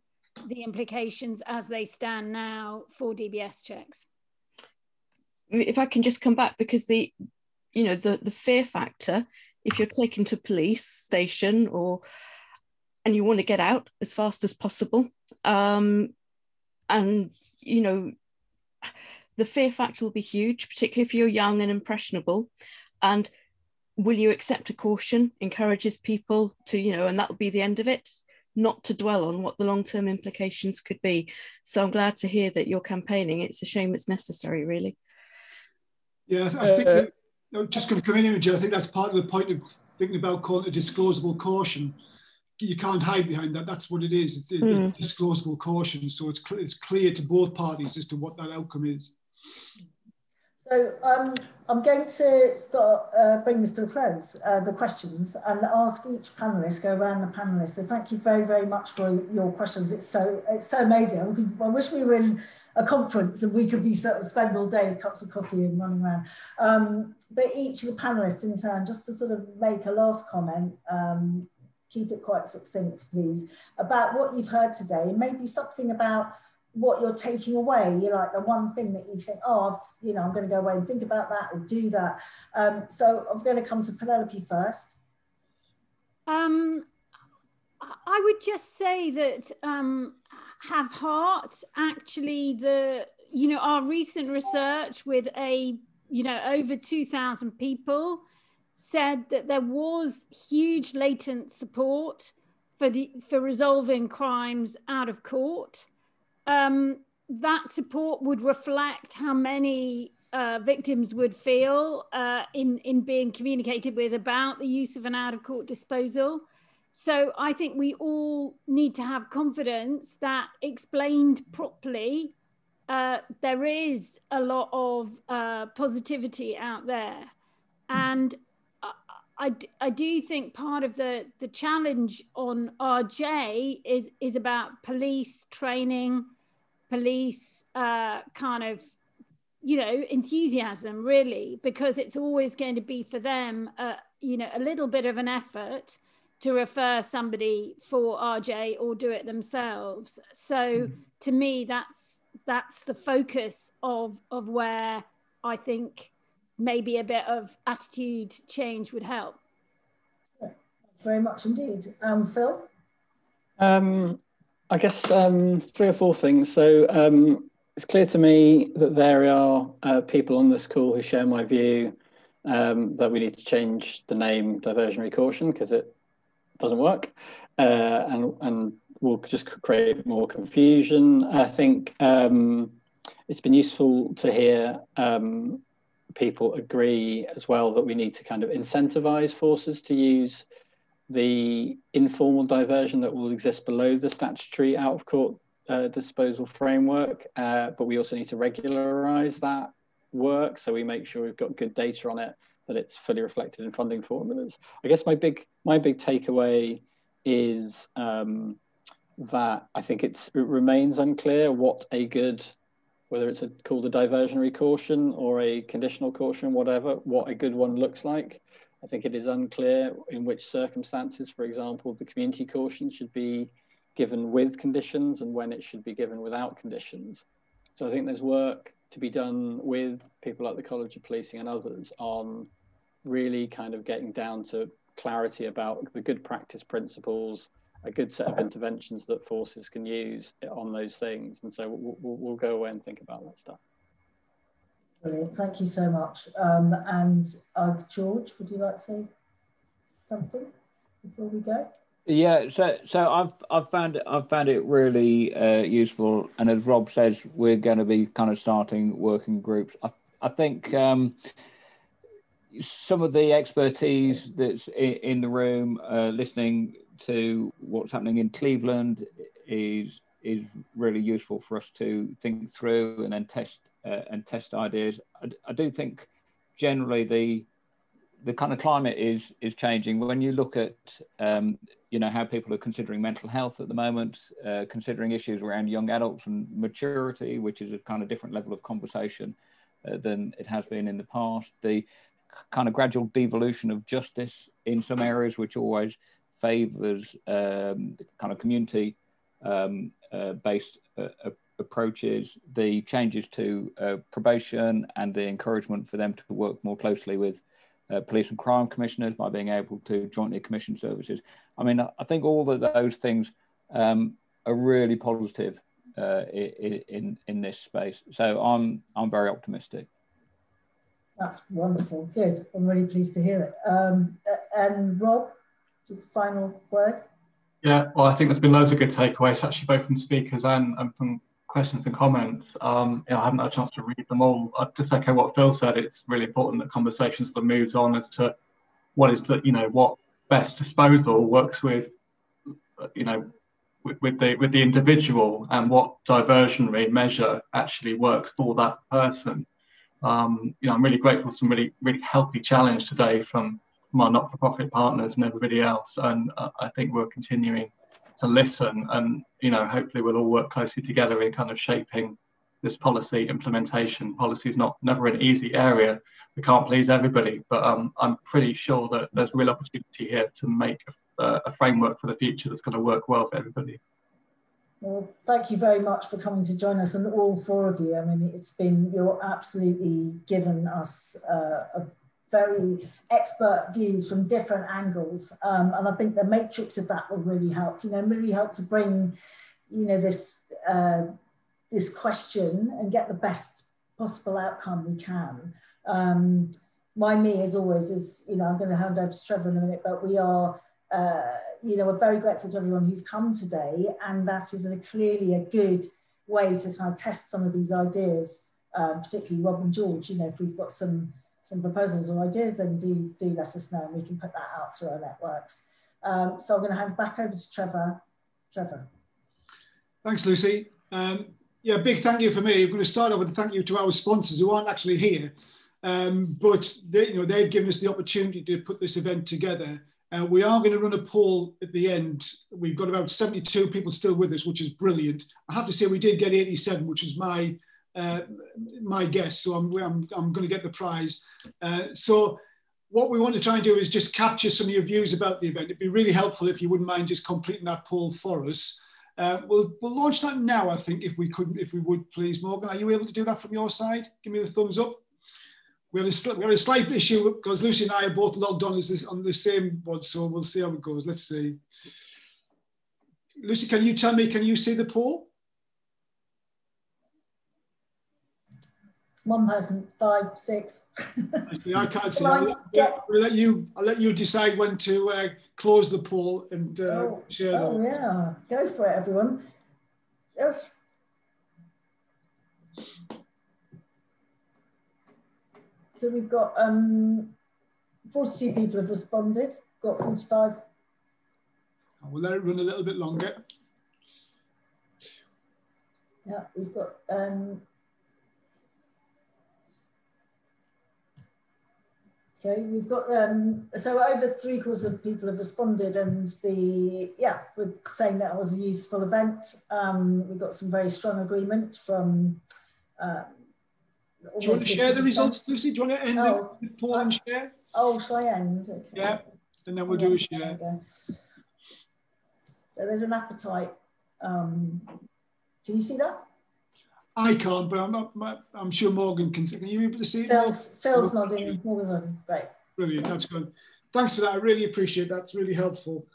the implications as they stand now for DBS checks. If I can just come back, because the fear factor, if you're taken to police station and you want to get out as fast as possible, and you know, the fear factor will be huge, particularly if you're young and impressionable. And will you accept a caution encourages people to, you know, and that'll be the end of it, not to dwell on what the long-term implications could be. So I'm glad to hear that you're campaigning. It's a shame it's necessary, really. Yeah, I think just going to come in, Imogen, I think that's part of the point of thinking about calling it a disclosable caution. You can't hide behind that. That's what it is. It's a disclosable caution. So it's clear to both parties as to what that outcome is. So I'm going to start bring this to a close, the questions, and ask each panelist, go around the panelists. So thank you very, very much for your questions. It's so amazing, because I wish we were in a conference and we could be sort of spend all day with cups of coffee and running around. But each of the panelists in turn, just to sort of make a last comment, keep it quite succinct, please, about what you've heard today, maybe something about what you're taking away. You're like the one thing that you think, oh, you know, I'm going to go away and think about that or do that. So I'm going to come to Penelope first. I would just say that have heart. Actually, our recent research with over 2,000 people said that there was huge latent support for resolving crimes out of court. That support would reflect how many victims would feel in being communicated with about the use of an out-of-court disposal. So I think we all need to have confidence that, explained properly, there is a lot of positivity out there. And I do think part of the challenge on RJ is about police training, police kind of, you know, enthusiasm, really, because it's always going to be for them, you know, a little bit of an effort to refer somebody for RJ or do it themselves. So to me, that's the focus of where I think maybe a bit of attitude change would help. Very much indeed. Phil? I guess 3 or 4 things. So it's clear to me that there are people on this call who share my view that we need to change the name diversionary caution because it doesn't work and will just create more confusion. I think it's been useful to hear people agree as well that we need to kind of incentivize forces to use the informal diversion that will exist below the statutory out-of-court disposal framework, but we also need to regularize that work so we make sure we've got good data on it, that it's fully reflected in funding formulas. I guess my big takeaway is that I think it remains unclear what a good, whether it's called a diversionary caution or a conditional caution, whatever, what a good one looks like. I think it is unclear in which circumstances, for example, the community caution should be given with conditions and when it should be given without conditions. So I think there's work to be done with people like the College of Policing and others on really kind of getting down to clarity about the good practice principles, a good set of interventions that forces can use on those things. And so we'll go away and think about that stuff. Brilliant, thank you so much. And George, would you like to say something before we go? Yeah, so I've found it really useful, and as Rob says, we're going to be kind of starting working groups. I think some of the expertise that's in the room, listening to what's happening in Cleveland, is really useful for us to think through and then test ideas. I do think generally the kind of climate is changing. When you look at you know, how people are considering mental health at the moment, considering issues around young adults and maturity, which is a kind of different level of conversation than it has been in the past. The kind of gradual devolution of justice in some areas, which always favours kind of community based approaches, the changes to probation and the encouragement for them to work more closely with police and crime commissioners by being able to jointly commission services. I mean, I think all of those things are really positive in this space. So I'm very optimistic. That's wonderful. Good. I'm really pleased to hear it. And Rob, just final word. Yeah, well, I think there's been loads of good takeaways, actually, both from speakers and from questions and comments. I haven't had a chance to read them all. I'd just echo what Phil said. It's really important that conversations that moves on as to what is the, you know, what best disposal works with, you know, with the individual, and what diversionary measure actually works for that person. You know, I'm really grateful for some really healthy challenge today from our not-for-profit partners and everybody else, and I think we're continuing to listen, and you know, hopefully we'll all work closely together in kind of shaping this policy implementation. Policy is never an easy area. We can't please everybody, but I'm pretty sure that there's real opportunity here to make a framework for the future that's going to work well for everybody. Well, thank you very much for coming to join us, and all 4 of you. I mean, you're absolutely given us a very expert views from different angles, and I think the matrix of that will really help. You know, really help to bring, you know, this question and get the best possible outcome we can. Me, as always, is, you know, I'm going to hand over to Trevor in a minute, but we are, you know, we're very grateful to everyone who's come today, and that is clearly a good way to kind of test some of these ideas particularly Rob and George. You know, if we've got some proposals or ideas, then do let us know and we can put that out through our networks. So I'm going to hand back over to Trevor. Trevor. Thanks, Lucy. Yeah, big thank you for me. I'm going to start off with a thank you to our sponsors who aren't actually here, but they've given us the opportunity to put this event together. We are going to run a poll at the end. We've got about 72 people still with us, which is brilliant. I have to say we did get 87, which is my guess. So I'm going to get the prize. So what we want to try and do is just capture some of your views about the event. It'd be really helpful if you wouldn't mind just completing that poll for us. We'll launch that now, I think, if we would, please, Morgan. Are you able to do that from your side? Give me the thumbs up. We had a slight issue because Lucy and I are both logged on on the same one, so we'll see how it goes. Let's see. Lucy, can you tell me, can you see the poll? One person, 5, 6. I can't see. I'll let you decide when to close the poll and share that. Oh yeah, go for it, everyone. Yes. So we've got 42 people have responded. Got 45. We'll let it run a little bit longer. Yeah, we've got. Okay, we've got so over 3/4 of people have responded, and we're saying that it was a useful event. We've got some very strong agreement from. Do you want to share the results, Lucy? Do you want to end the poll and share? Oh, shall I end? Okay. Yeah, and then we'll do a share. So there's an appetite. Can you see that? I can't, but I'm sure Morgan can. Can you be able to see it? Phil's nodding. Morgan's nodding. Great. Brilliant. That's good. Thanks for that. I really appreciate that. It's really helpful.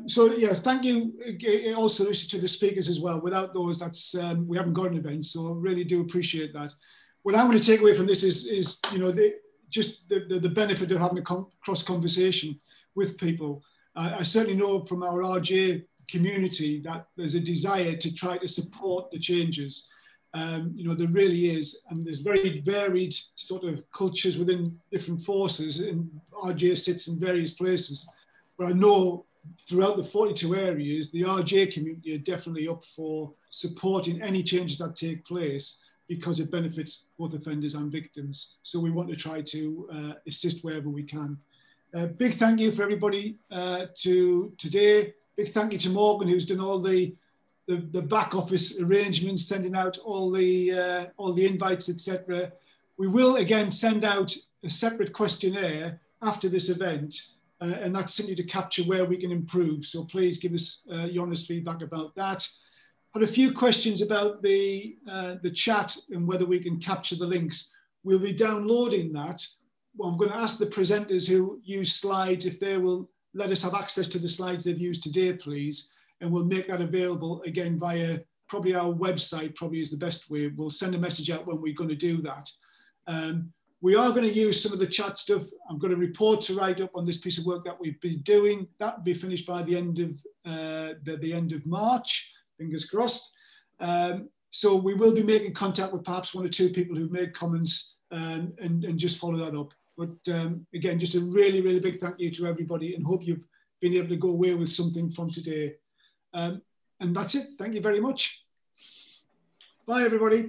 So yeah, thank you also, Lucy, to the speakers as well. Without those, we haven't got an event. So I really do appreciate that. What I'm going to take away from this is the benefit of having a cross conversation with people. I certainly know from our RJ community that there's a desire to try to support the changes. There really is, and there's very varied sort of cultures within different forces, and RJ sits in various places. But I know throughout the 42 areas, the RJ community are definitely up for supporting any changes that take place, because it benefits both offenders and victims. So we want to try to assist wherever we can. Big thank you for everybody today. Big thank you to Morgan, who's done all the back office arrangements, sending out all the invites, etc. We will again send out a separate questionnaire after this event, and that's simply to capture where we can improve. So please give us your honest feedback about that. Had a few questions about the chat and whether we can capture the links. We'll be downloading that. Well, I'm going to ask the presenters who use slides if they will let us have access to the slides they've used today, please. And we'll make that available again via probably our website, probably is the best way. We'll send a message out when we're going to do that. We are going to use some of the chat stuff. I'm going to report to write up on this piece of work that we've been doing. That will be finished by the end of March. Fingers crossed. So we will be making contact with perhaps 1 or 2 people who've made comments and just follow that up. But again, just a really, really big thank you to everybody, and hope you've been able to go away with something from today. And that's it. Thank you very much. Bye, everybody.